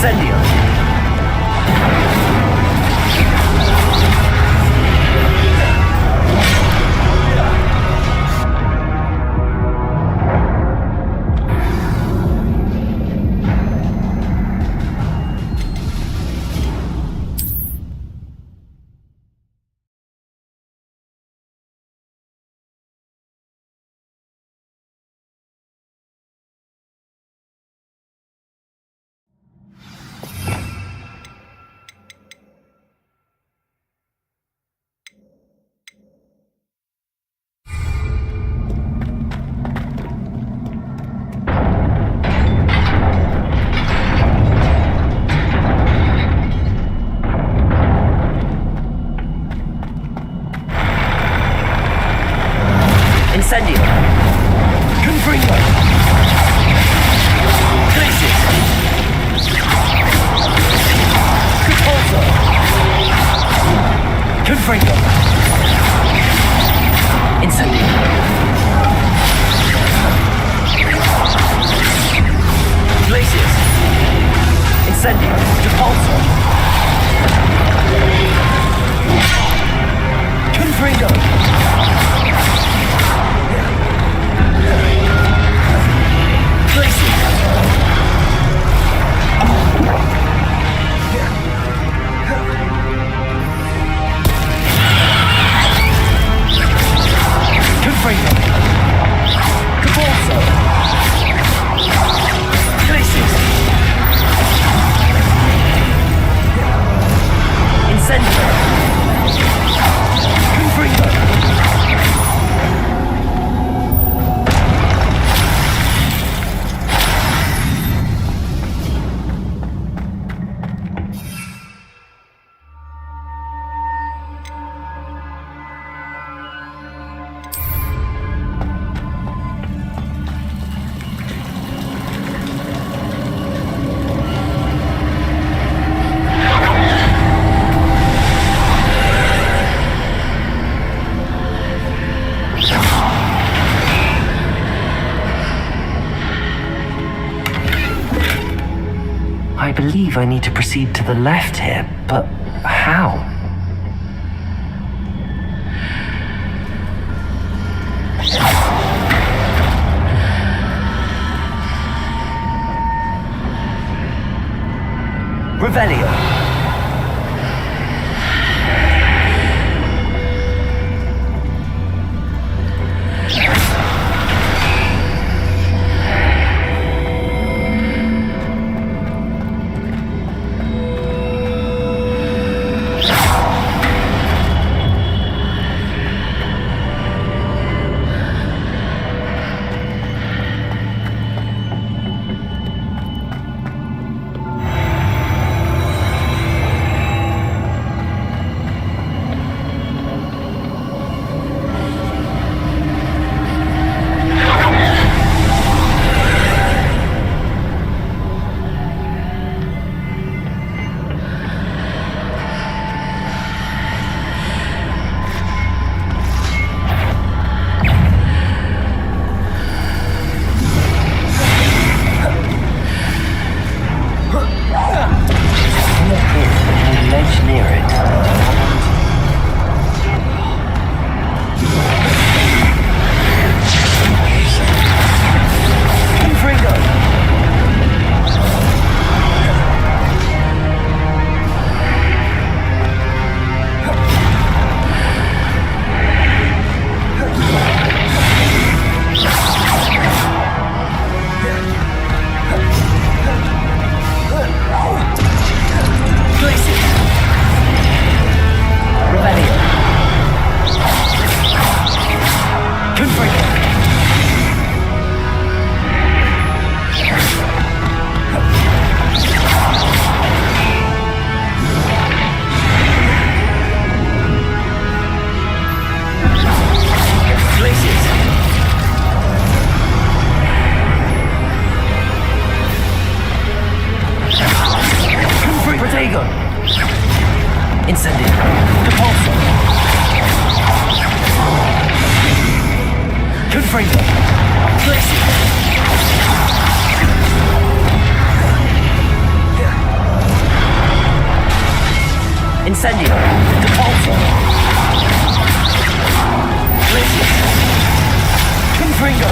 Incendio. Incendio. Confringo. Glacius. Repulsor. Confringo. Incendio. Glacius. Incendio. Repulsor. Confringo. I believe I need to proceed to the left here, but how? Revelio. Incendio! Depulso! Glacius! Confringo!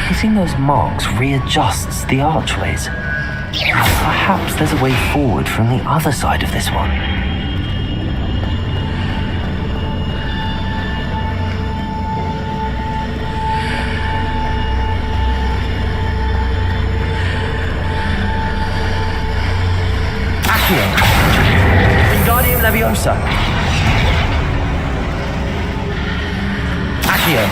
Hitting those marks readjusts the archways. Perhaps there's a way forward from the other side of this one. Accio! Wingardium Leviosa! Accio!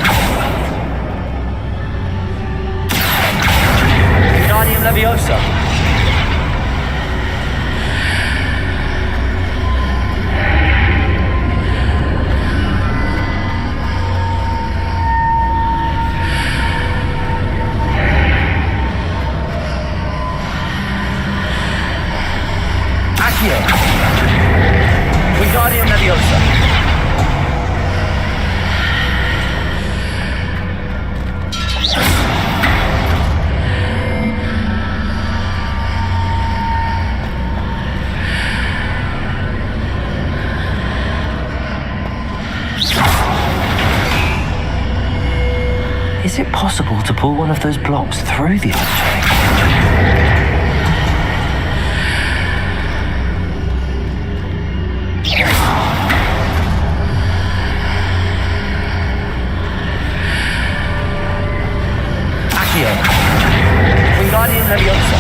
Wingardium Leviosa! Accio! Wingardium Leviosa! Is it possible to pull one of those blocks through the archway? Accio! Wingardium Leviosa!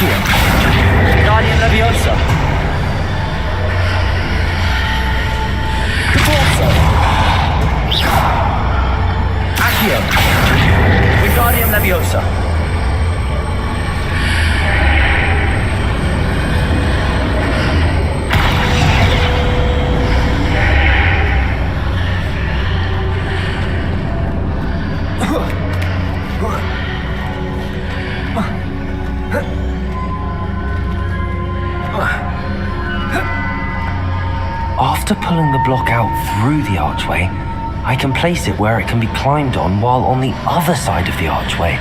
Wingardium Leviosa! Depulso! Accio! Wingardium Leviosa! After pulling the block out through the archway, I can place it where it can be climbed on while on the other side of the archway.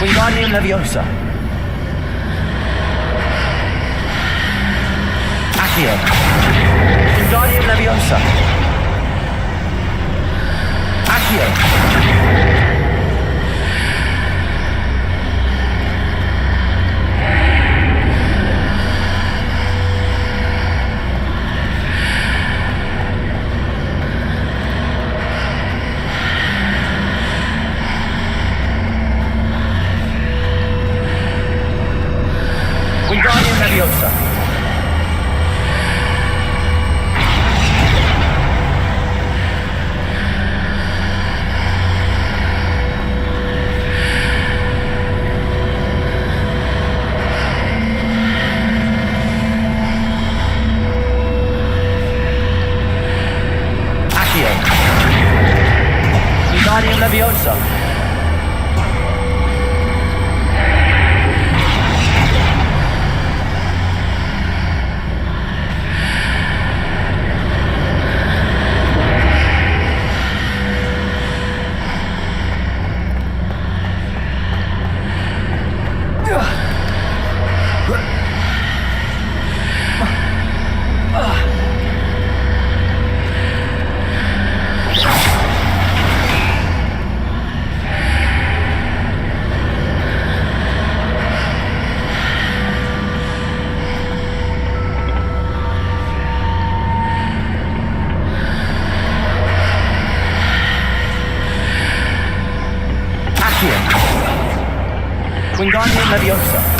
Wingardium Leviosa! Accio! Accio. Wingardium Leviosa. Accio. Wingardium Leviosa. Accio. Wingardium Leviosa. Wingardium Leviosa.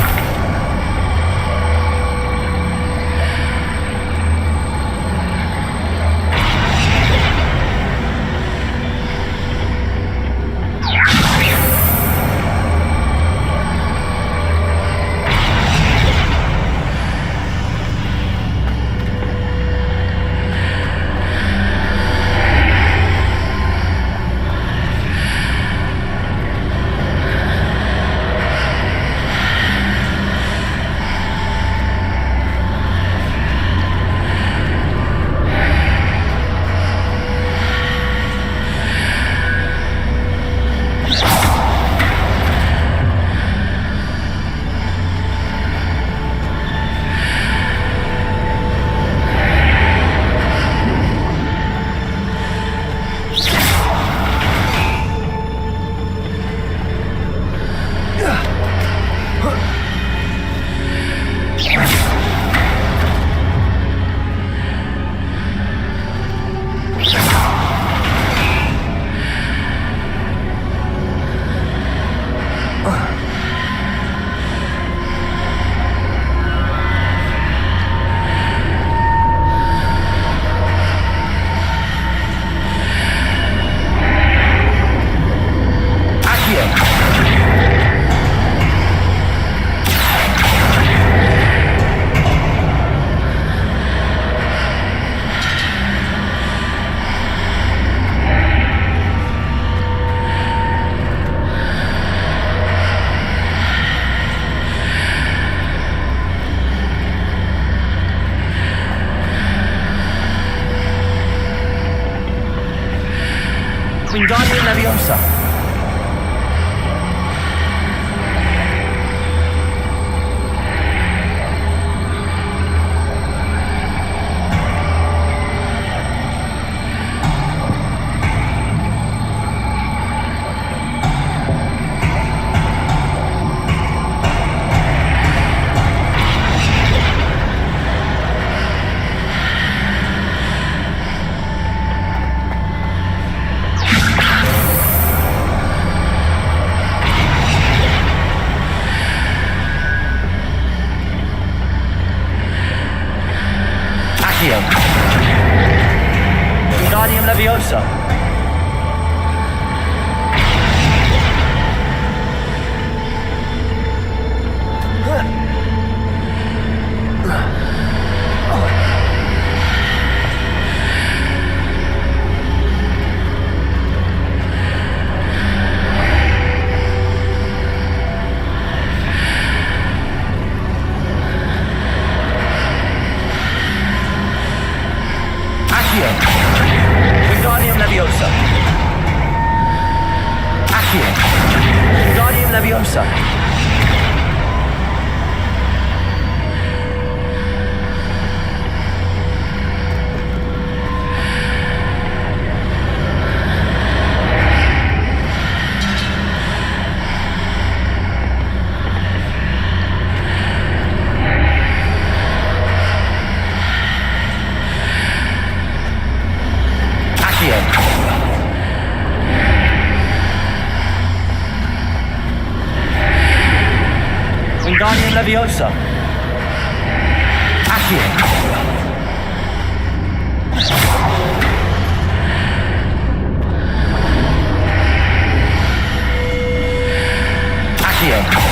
Wingardium Leviosa. Wingardium Leviosa. Wingardium Leviosa. Accio. Wingardium Leviosa. Wingardium Leviosa. Accio. Accio.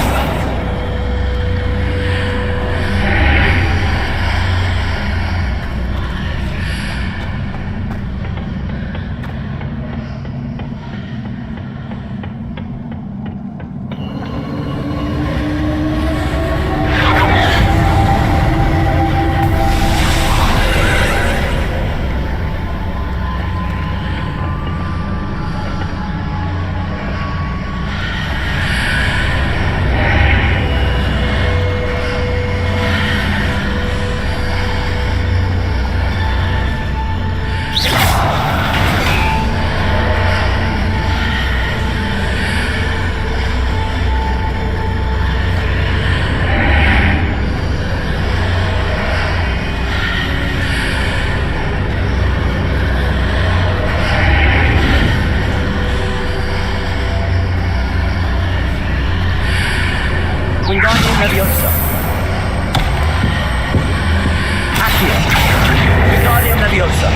Wingardium Leviosa. Accio. Wingardium Leviosa.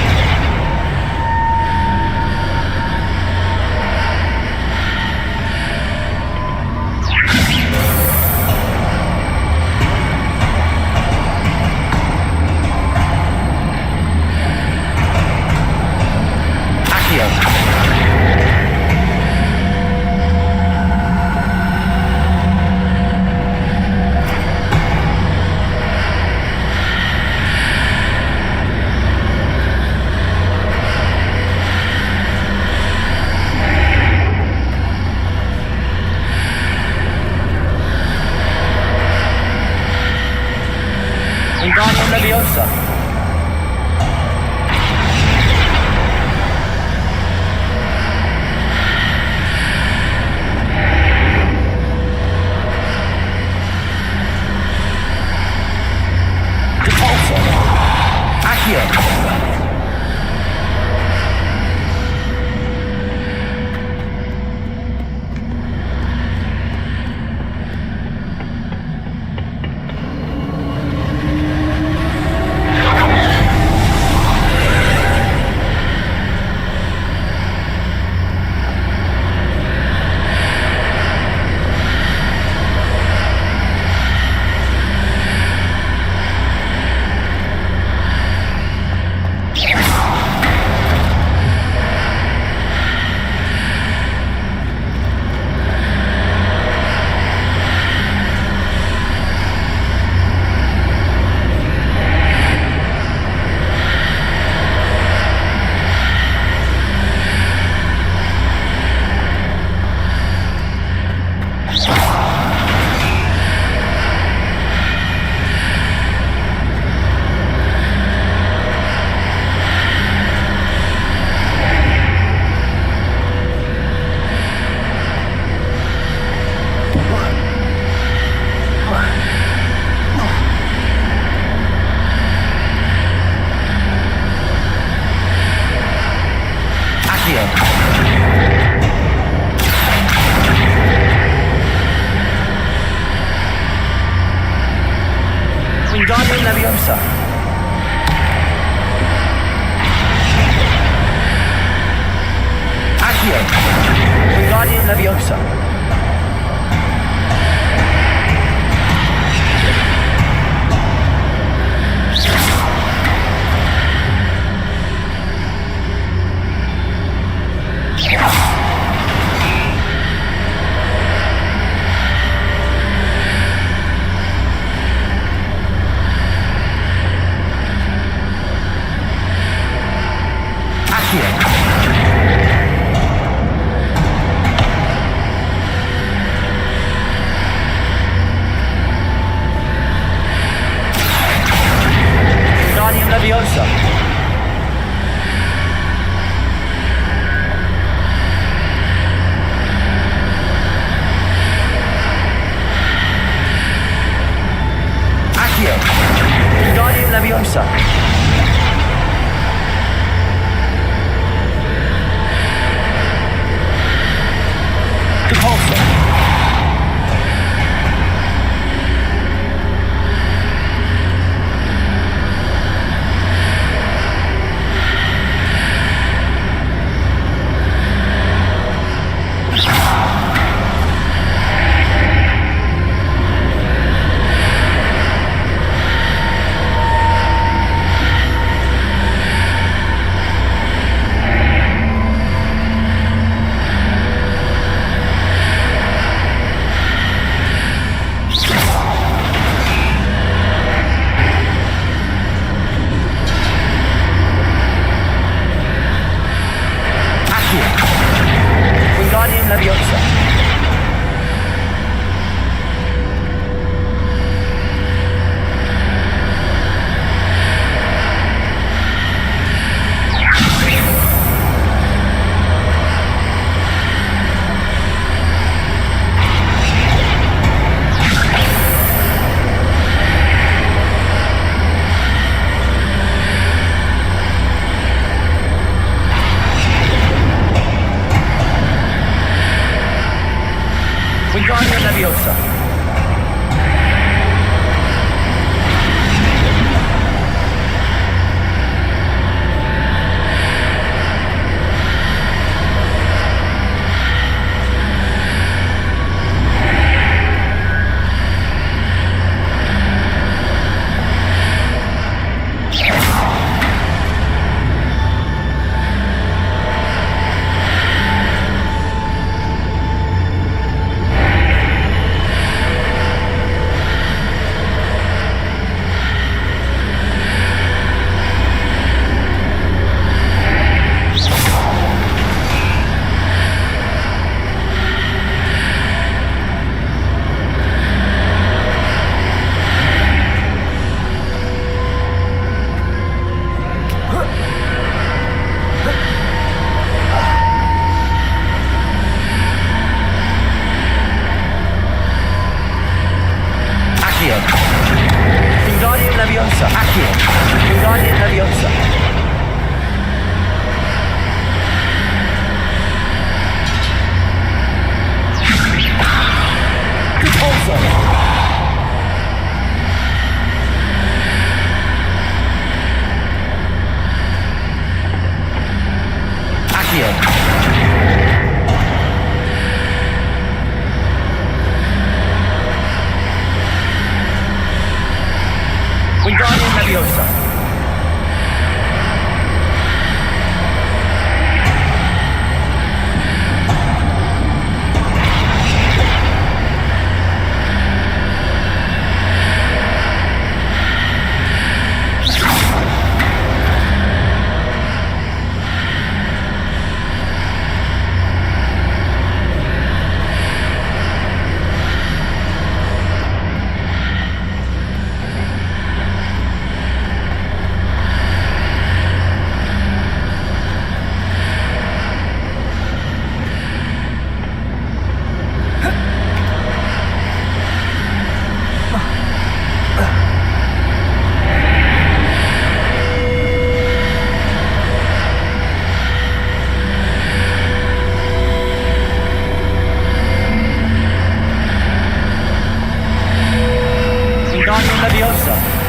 Accio. Wingardium Leviosa. Repulsor. Accio. Wingardium Leviosa. Accio. Wingardium Leviosa. Wingardium Leviosa. Accio. Wingardium Leviosa. Repulsor. Leviosa. Accio. Wingardium Leviosa. Repulsor. Accio. Wingardium Leviosa. Wingardium Leviosa.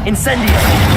Incendio!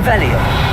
Revelio.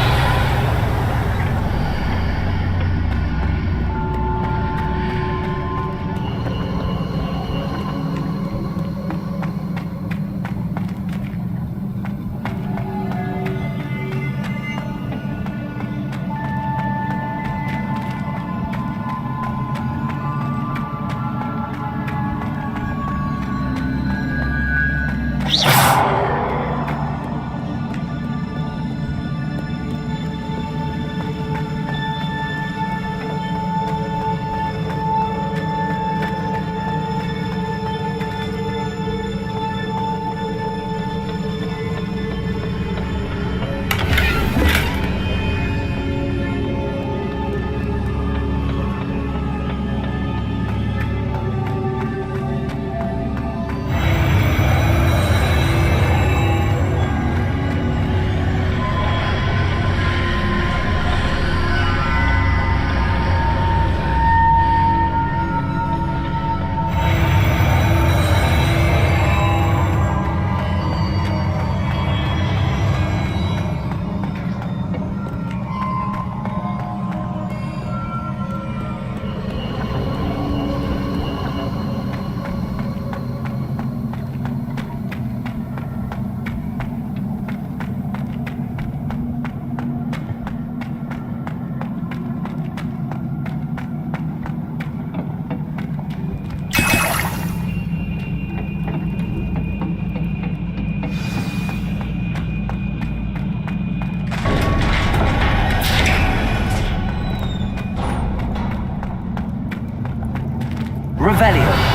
Revelio.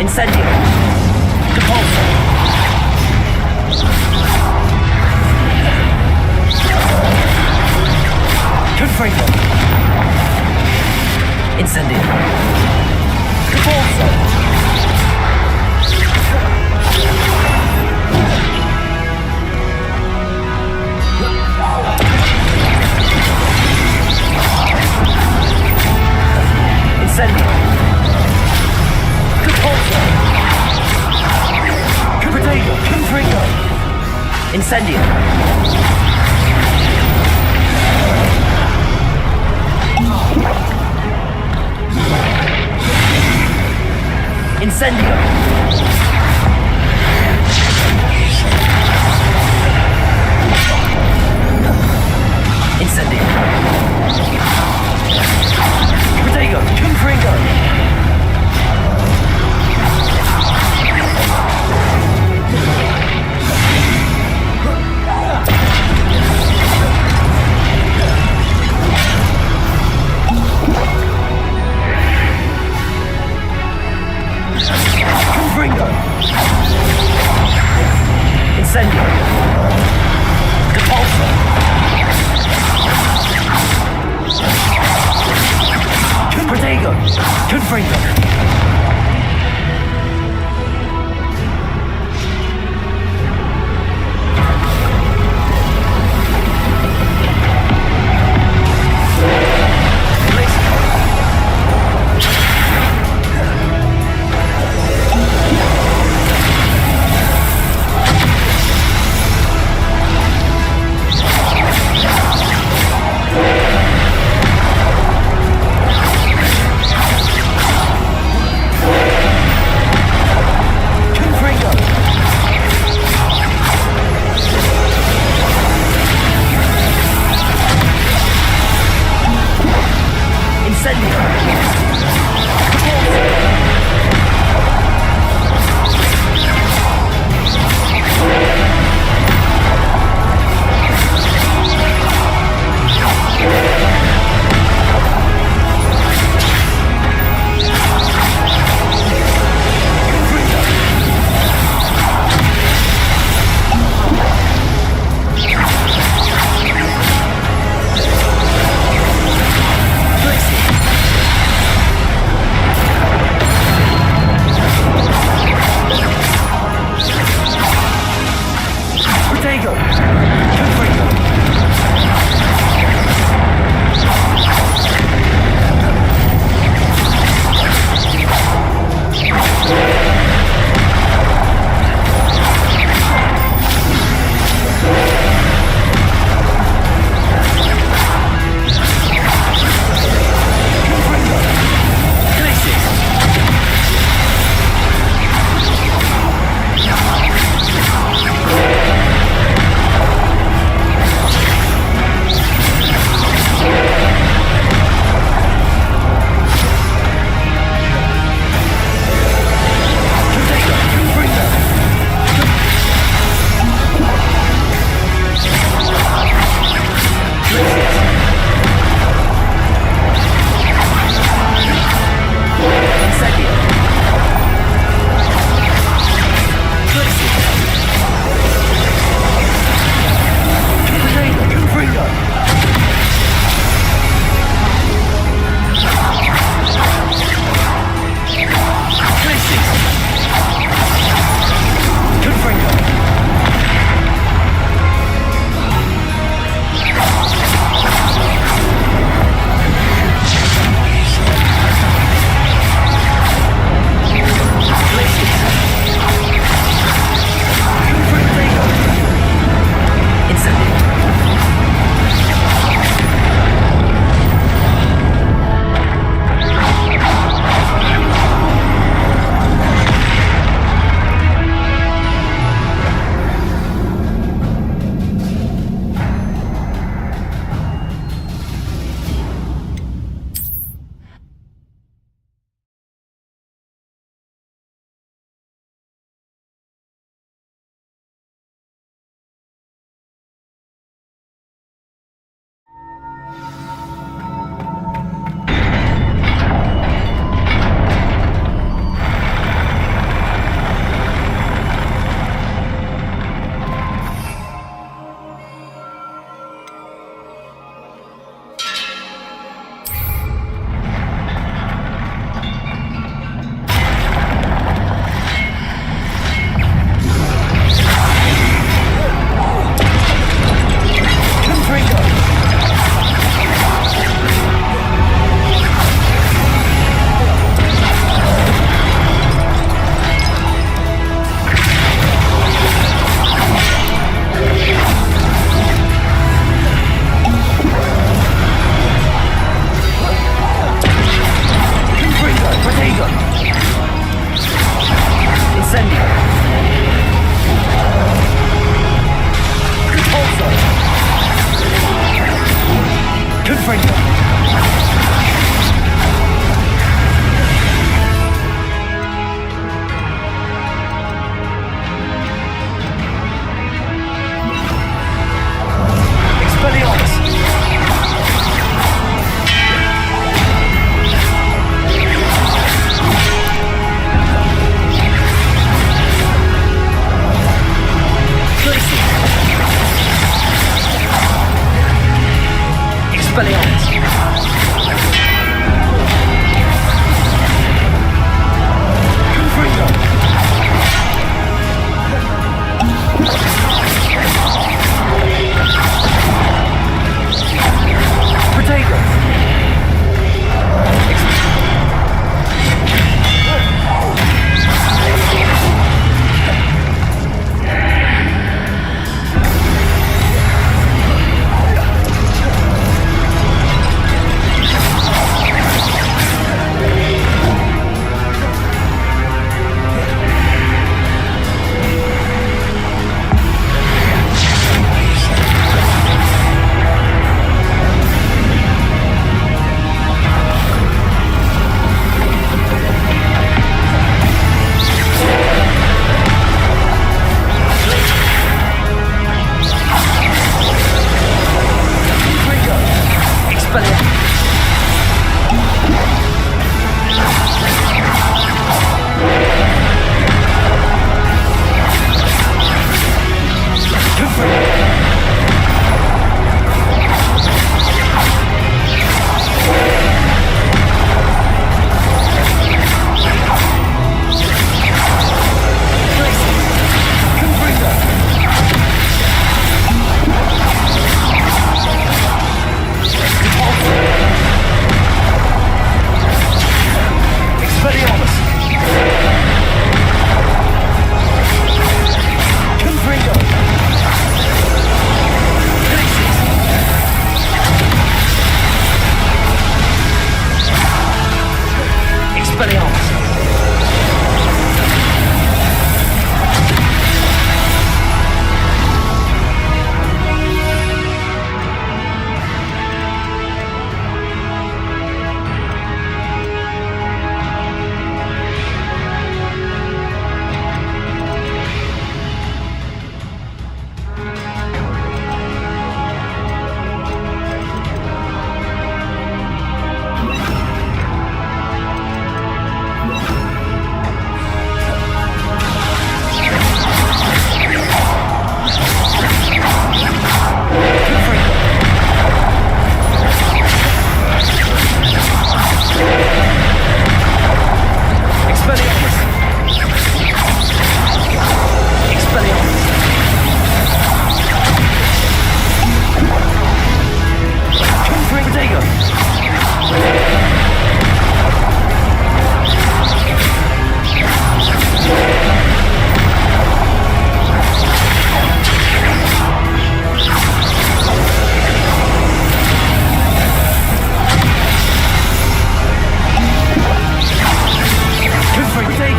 Incendio. Repulsor. Confringo. Incendio. Repulsor. Incendio. Repulsor. Capitego. Confringo. Incendio. Incendio. Incendio. Capitego. Confringo. Confringo.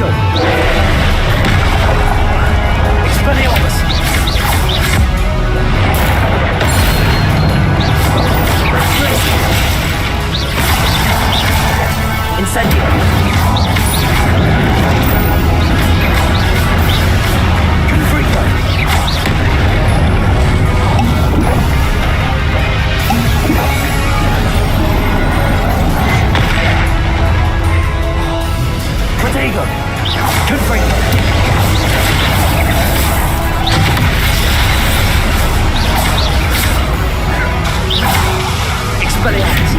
Protego! Expelliarmus! Incendio! Confringo! Protego! Confringo! Expelliarmus!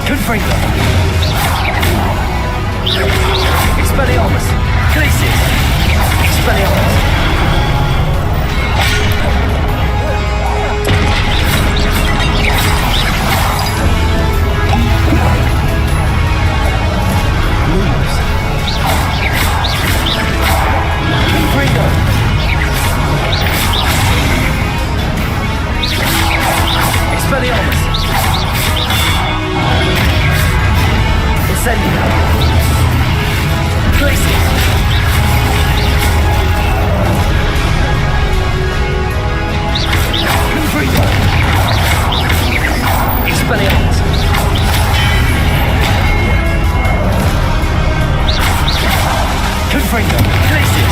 Confringo! Expelliarmus! Glacius! Expelliarmus! Lumos! Confringo! Expelliarmus! Incendio! Glacius! Confringo! Expelliarmus! Confringo! Glacius!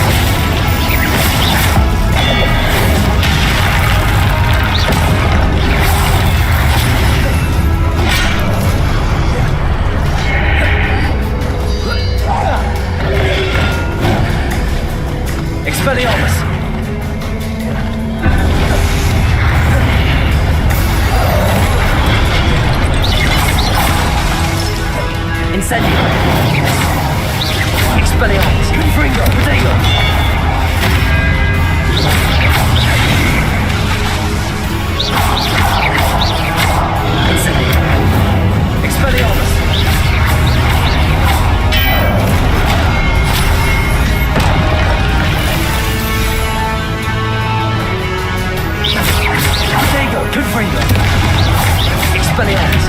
Expelliarmus! Incendio! Expelliarmus! Confringo! Protego! Incendio! Expelliarmus! Protego! Confringo! Expelliarmus!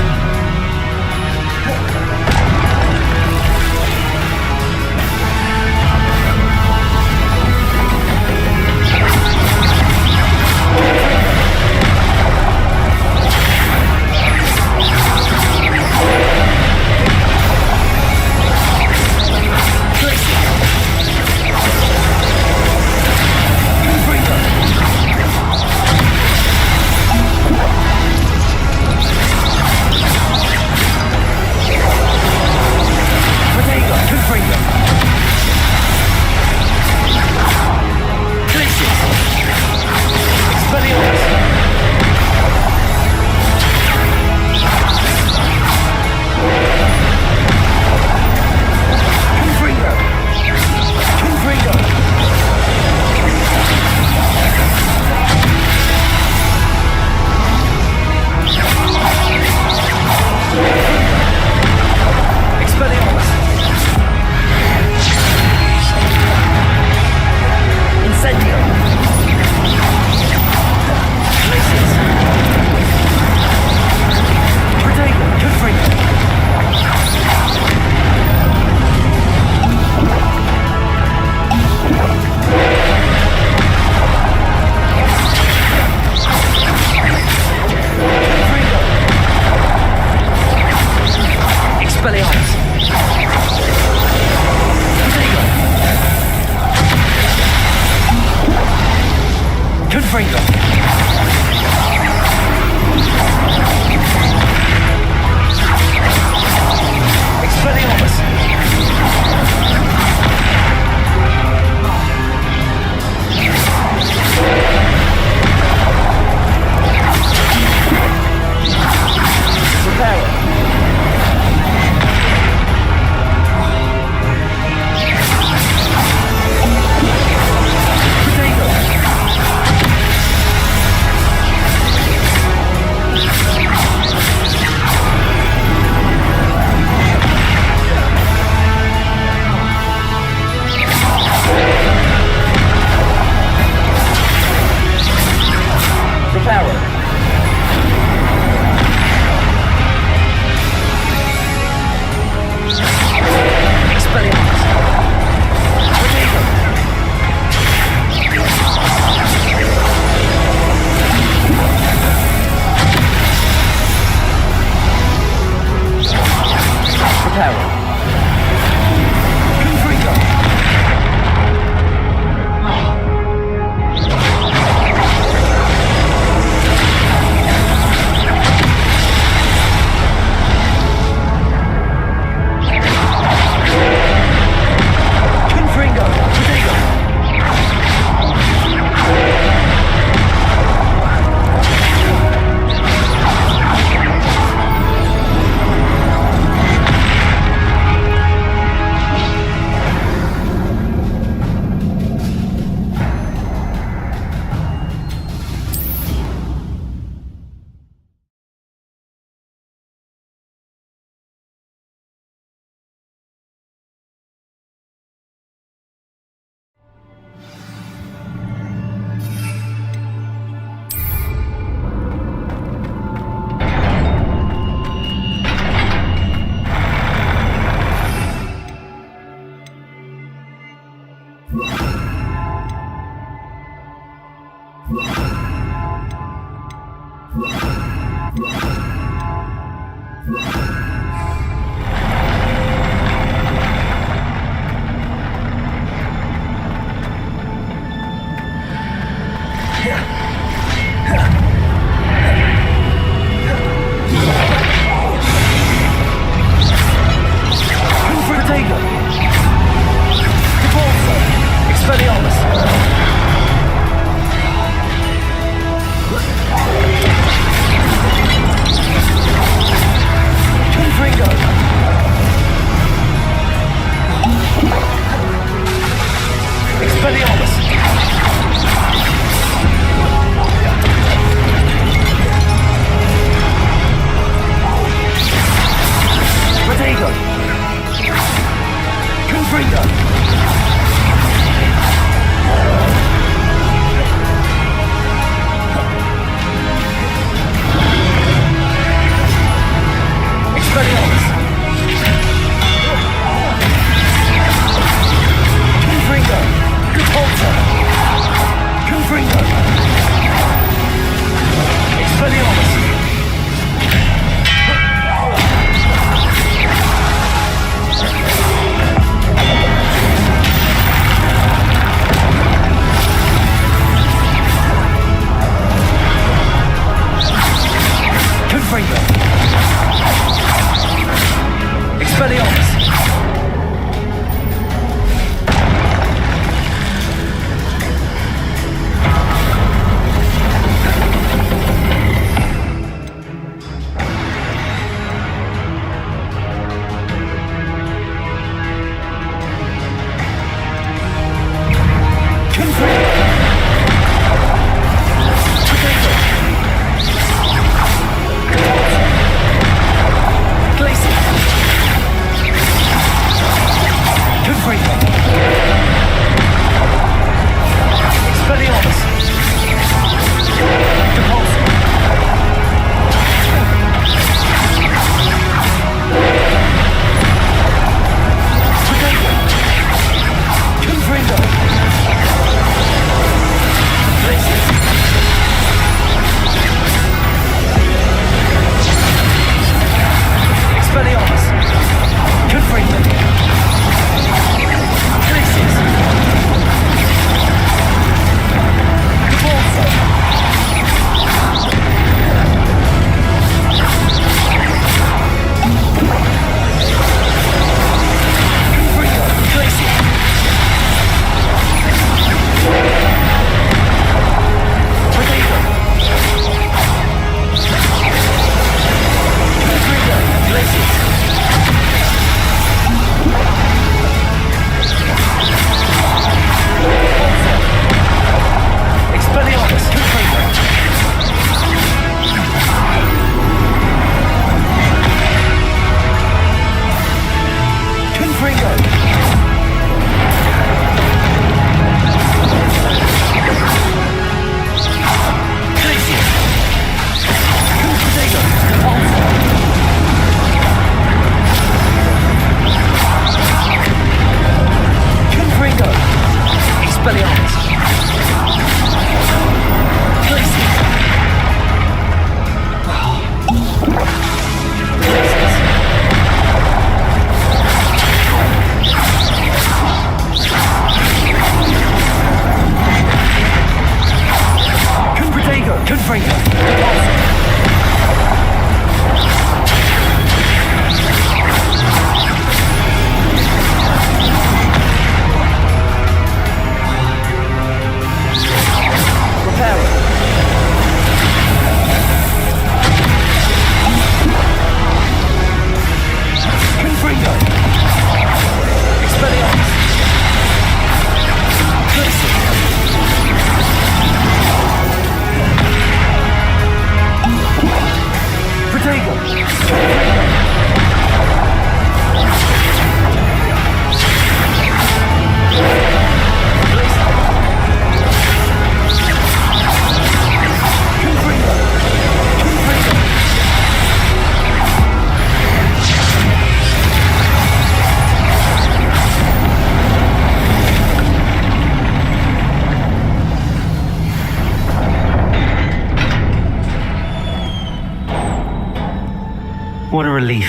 What a relief.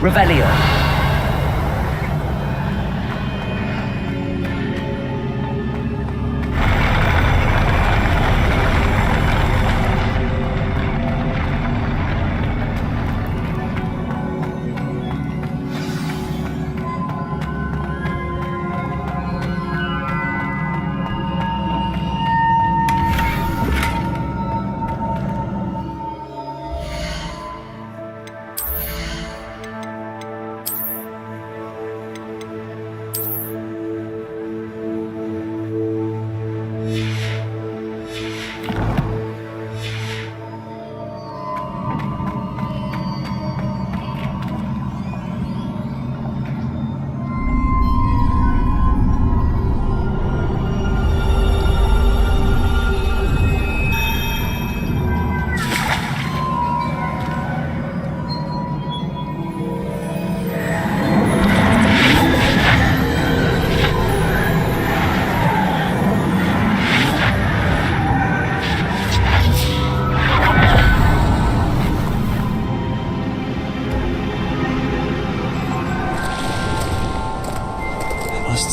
Revelio.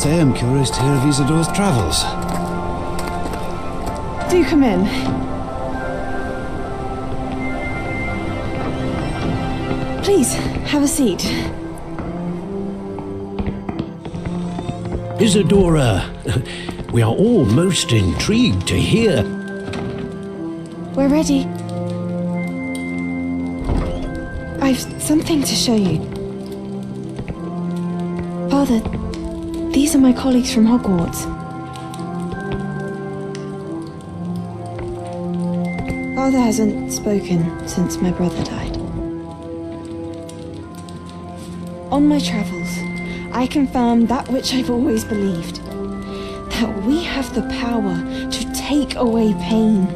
say I'm curious to hear of Isadora's travels. Do come in. Please, have a seat. Isadora, we are all most intrigued to hear. We're ready. I've something to show you. Father, these are my colleagues from Hogwarts. Father hasn't spoken since my brother died. On my travels, I confirmed that which I've always believed. That we have the power to take away pain.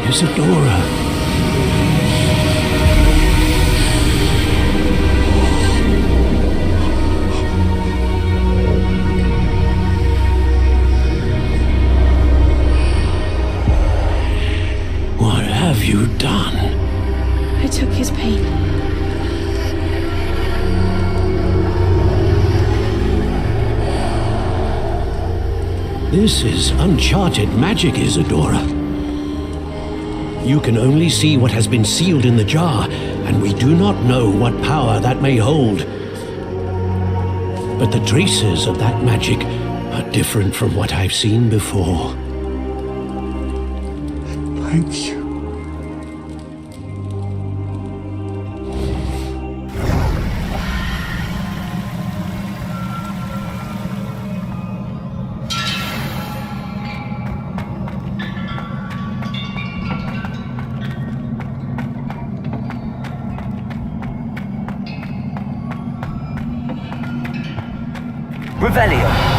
Isadora. What have you done? I took his pain. This is uncharted magic, Isadora. You can only see what has been sealed in the jar, and we do not know what power that may hold. But the traces of that magic are different from what I've seen before. Thank you. Revelio.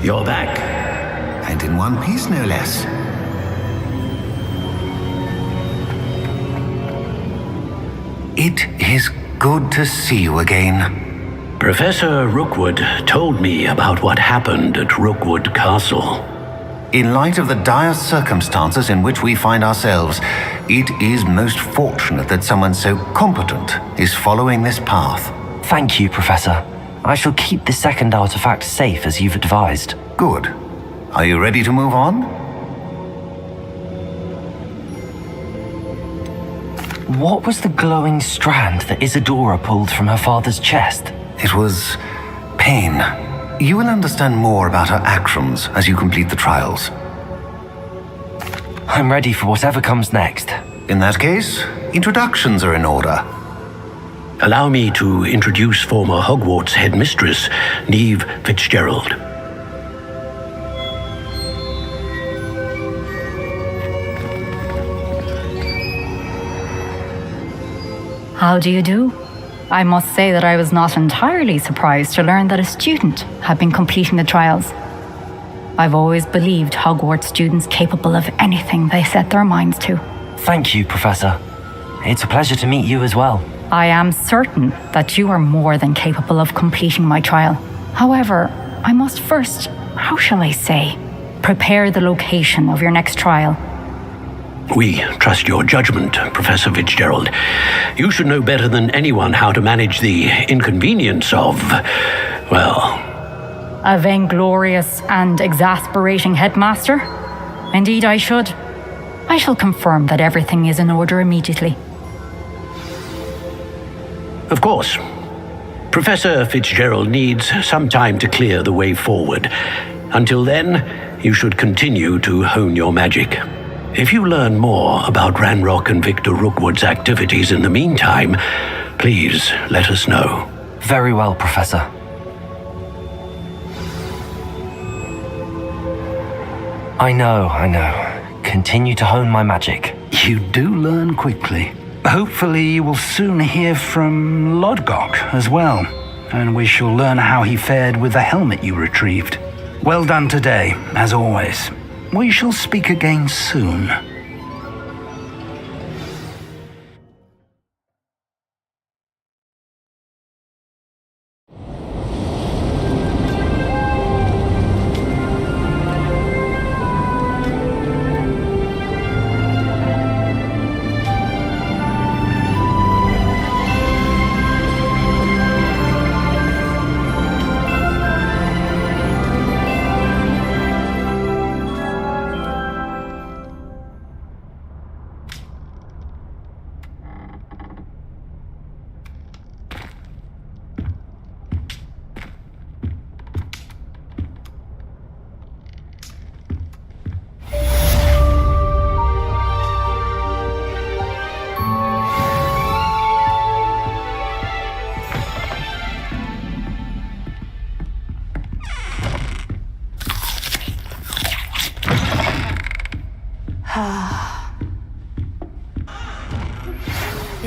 You're back. And in one piece, no less. It is good to see you again. Professor Rookwood told me about what happened at Rookwood Castle. In light of the dire circumstances in which we find ourselves, it is most fortunate that someone so competent is following this path. Thank you, Professor. I shall keep the second artifact safe as you've advised. Good. Are you ready to move on? What was the glowing strand that Isadora pulled from her father's chest? It was pain. You will understand more about her actions as you complete the trials. I'm ready for whatever comes next. In that case, introductions are in order. Allow me to introduce former Hogwarts headmistress, Neve Fitzgerald. How do you do? I must say that I was not entirely surprised to learn that a student had been completing the trials. I've always believed Hogwarts students capable of anything they set their minds to. Thank you, Professor. It's a pleasure to meet you as well. I am certain that you are more than capable of completing my trial. However, I must first, how shall I say, prepare the location of your next trial. We trust your judgment, Professor Fitzgerald. You should know better than anyone how to manage the inconvenience of, well... A vainglorious and exasperating headmaster? Indeed, I should. I shall confirm that everything is in order immediately. Of course. Professor Fitzgerald needs some time to clear the way forward. Until then, you should continue to hone your magic. If you learn more about Ranrock and Victor Rookwood's activities in the meantime, please let us know. Very well, Professor. I know. Continue to hone my magic. You do learn quickly. Hopefully you will soon hear from Lodgok as well, and we shall learn how he fared with the helmet you retrieved. Well done today, as always. We shall speak again soon.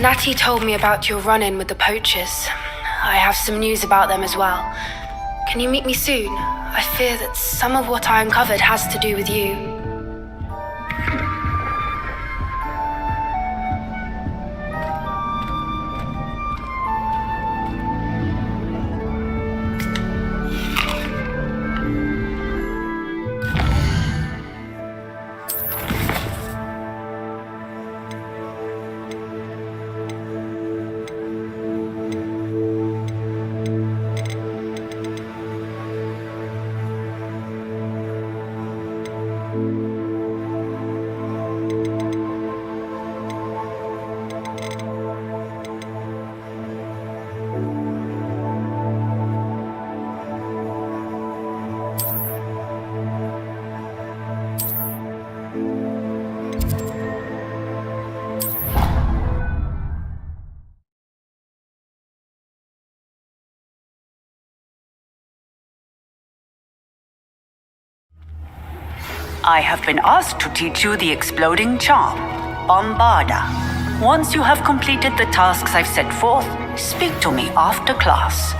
Natty told me about your run-in with the poachers. I have some news about them as well. Can you meet me soon? I fear that some of what I uncovered has to do with you. I have been asked to teach you the exploding charm, Bombarda. Once you have completed the tasks I've set forth, speak to me after class.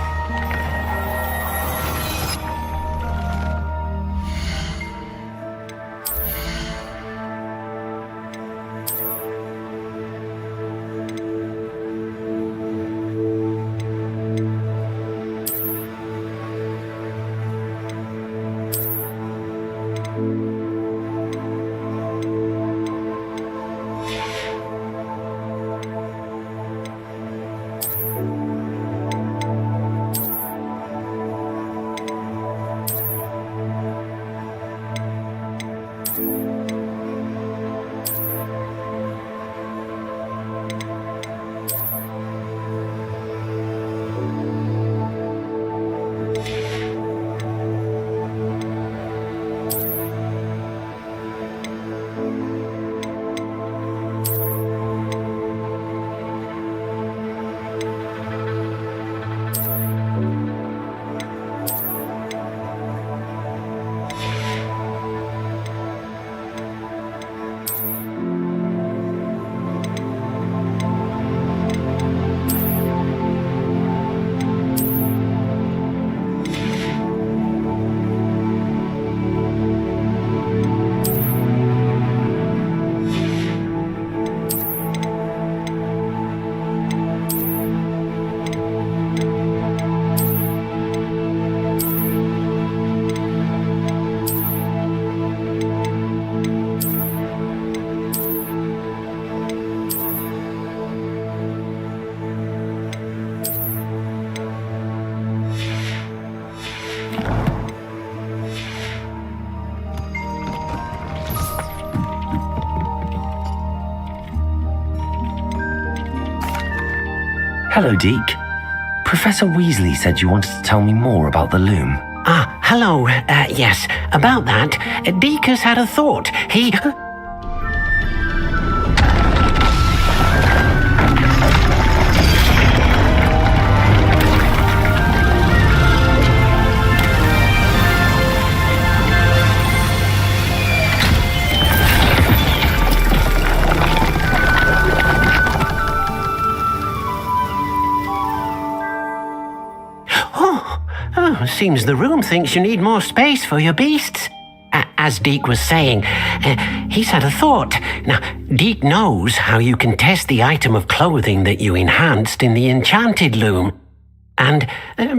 Hello, Deke. Professor Weasley said you wanted to tell me more about the loom. Ah, hello. Yes, about that, Deke has had a thought. He... seems the room thinks you need more space for your beasts. As Deke was saying, he's had a thought. Now, Deke knows how you can test the item of clothing that you enhanced in the enchanted loom, and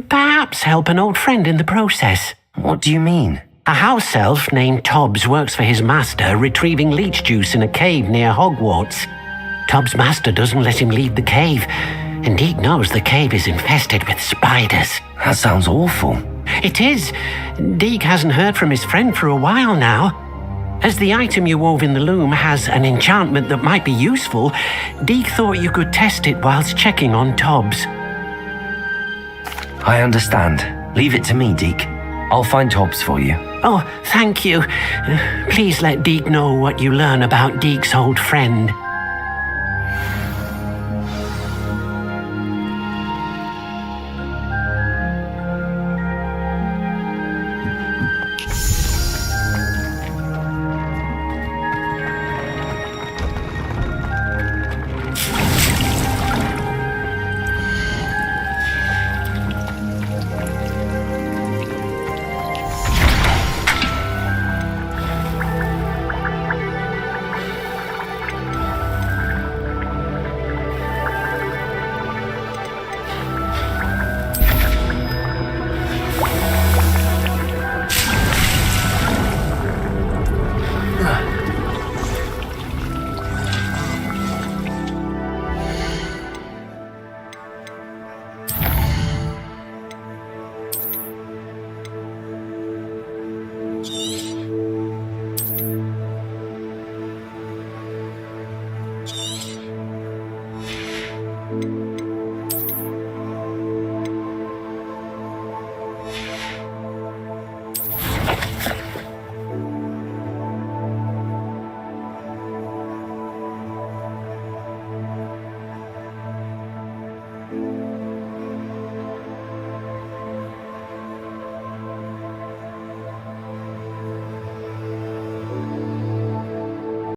perhaps help an old friend in the process. What do you mean? A house elf named Tobbs works for his master, retrieving leech juice in a cave near Hogwarts. Tobbs' master doesn't let him leave the cave, and Deke knows the cave is infested with spiders. That sounds awful. It is. Deke hasn't heard from his friend for a while now. As the item you wove in the loom has an enchantment that might be useful, Deke thought you could test it whilst checking on Tobbs. I understand. Leave it to me, Deke. I'll find Tobbs for you. Oh, thank you. Please let Deke know what you learn about Deke's old friend.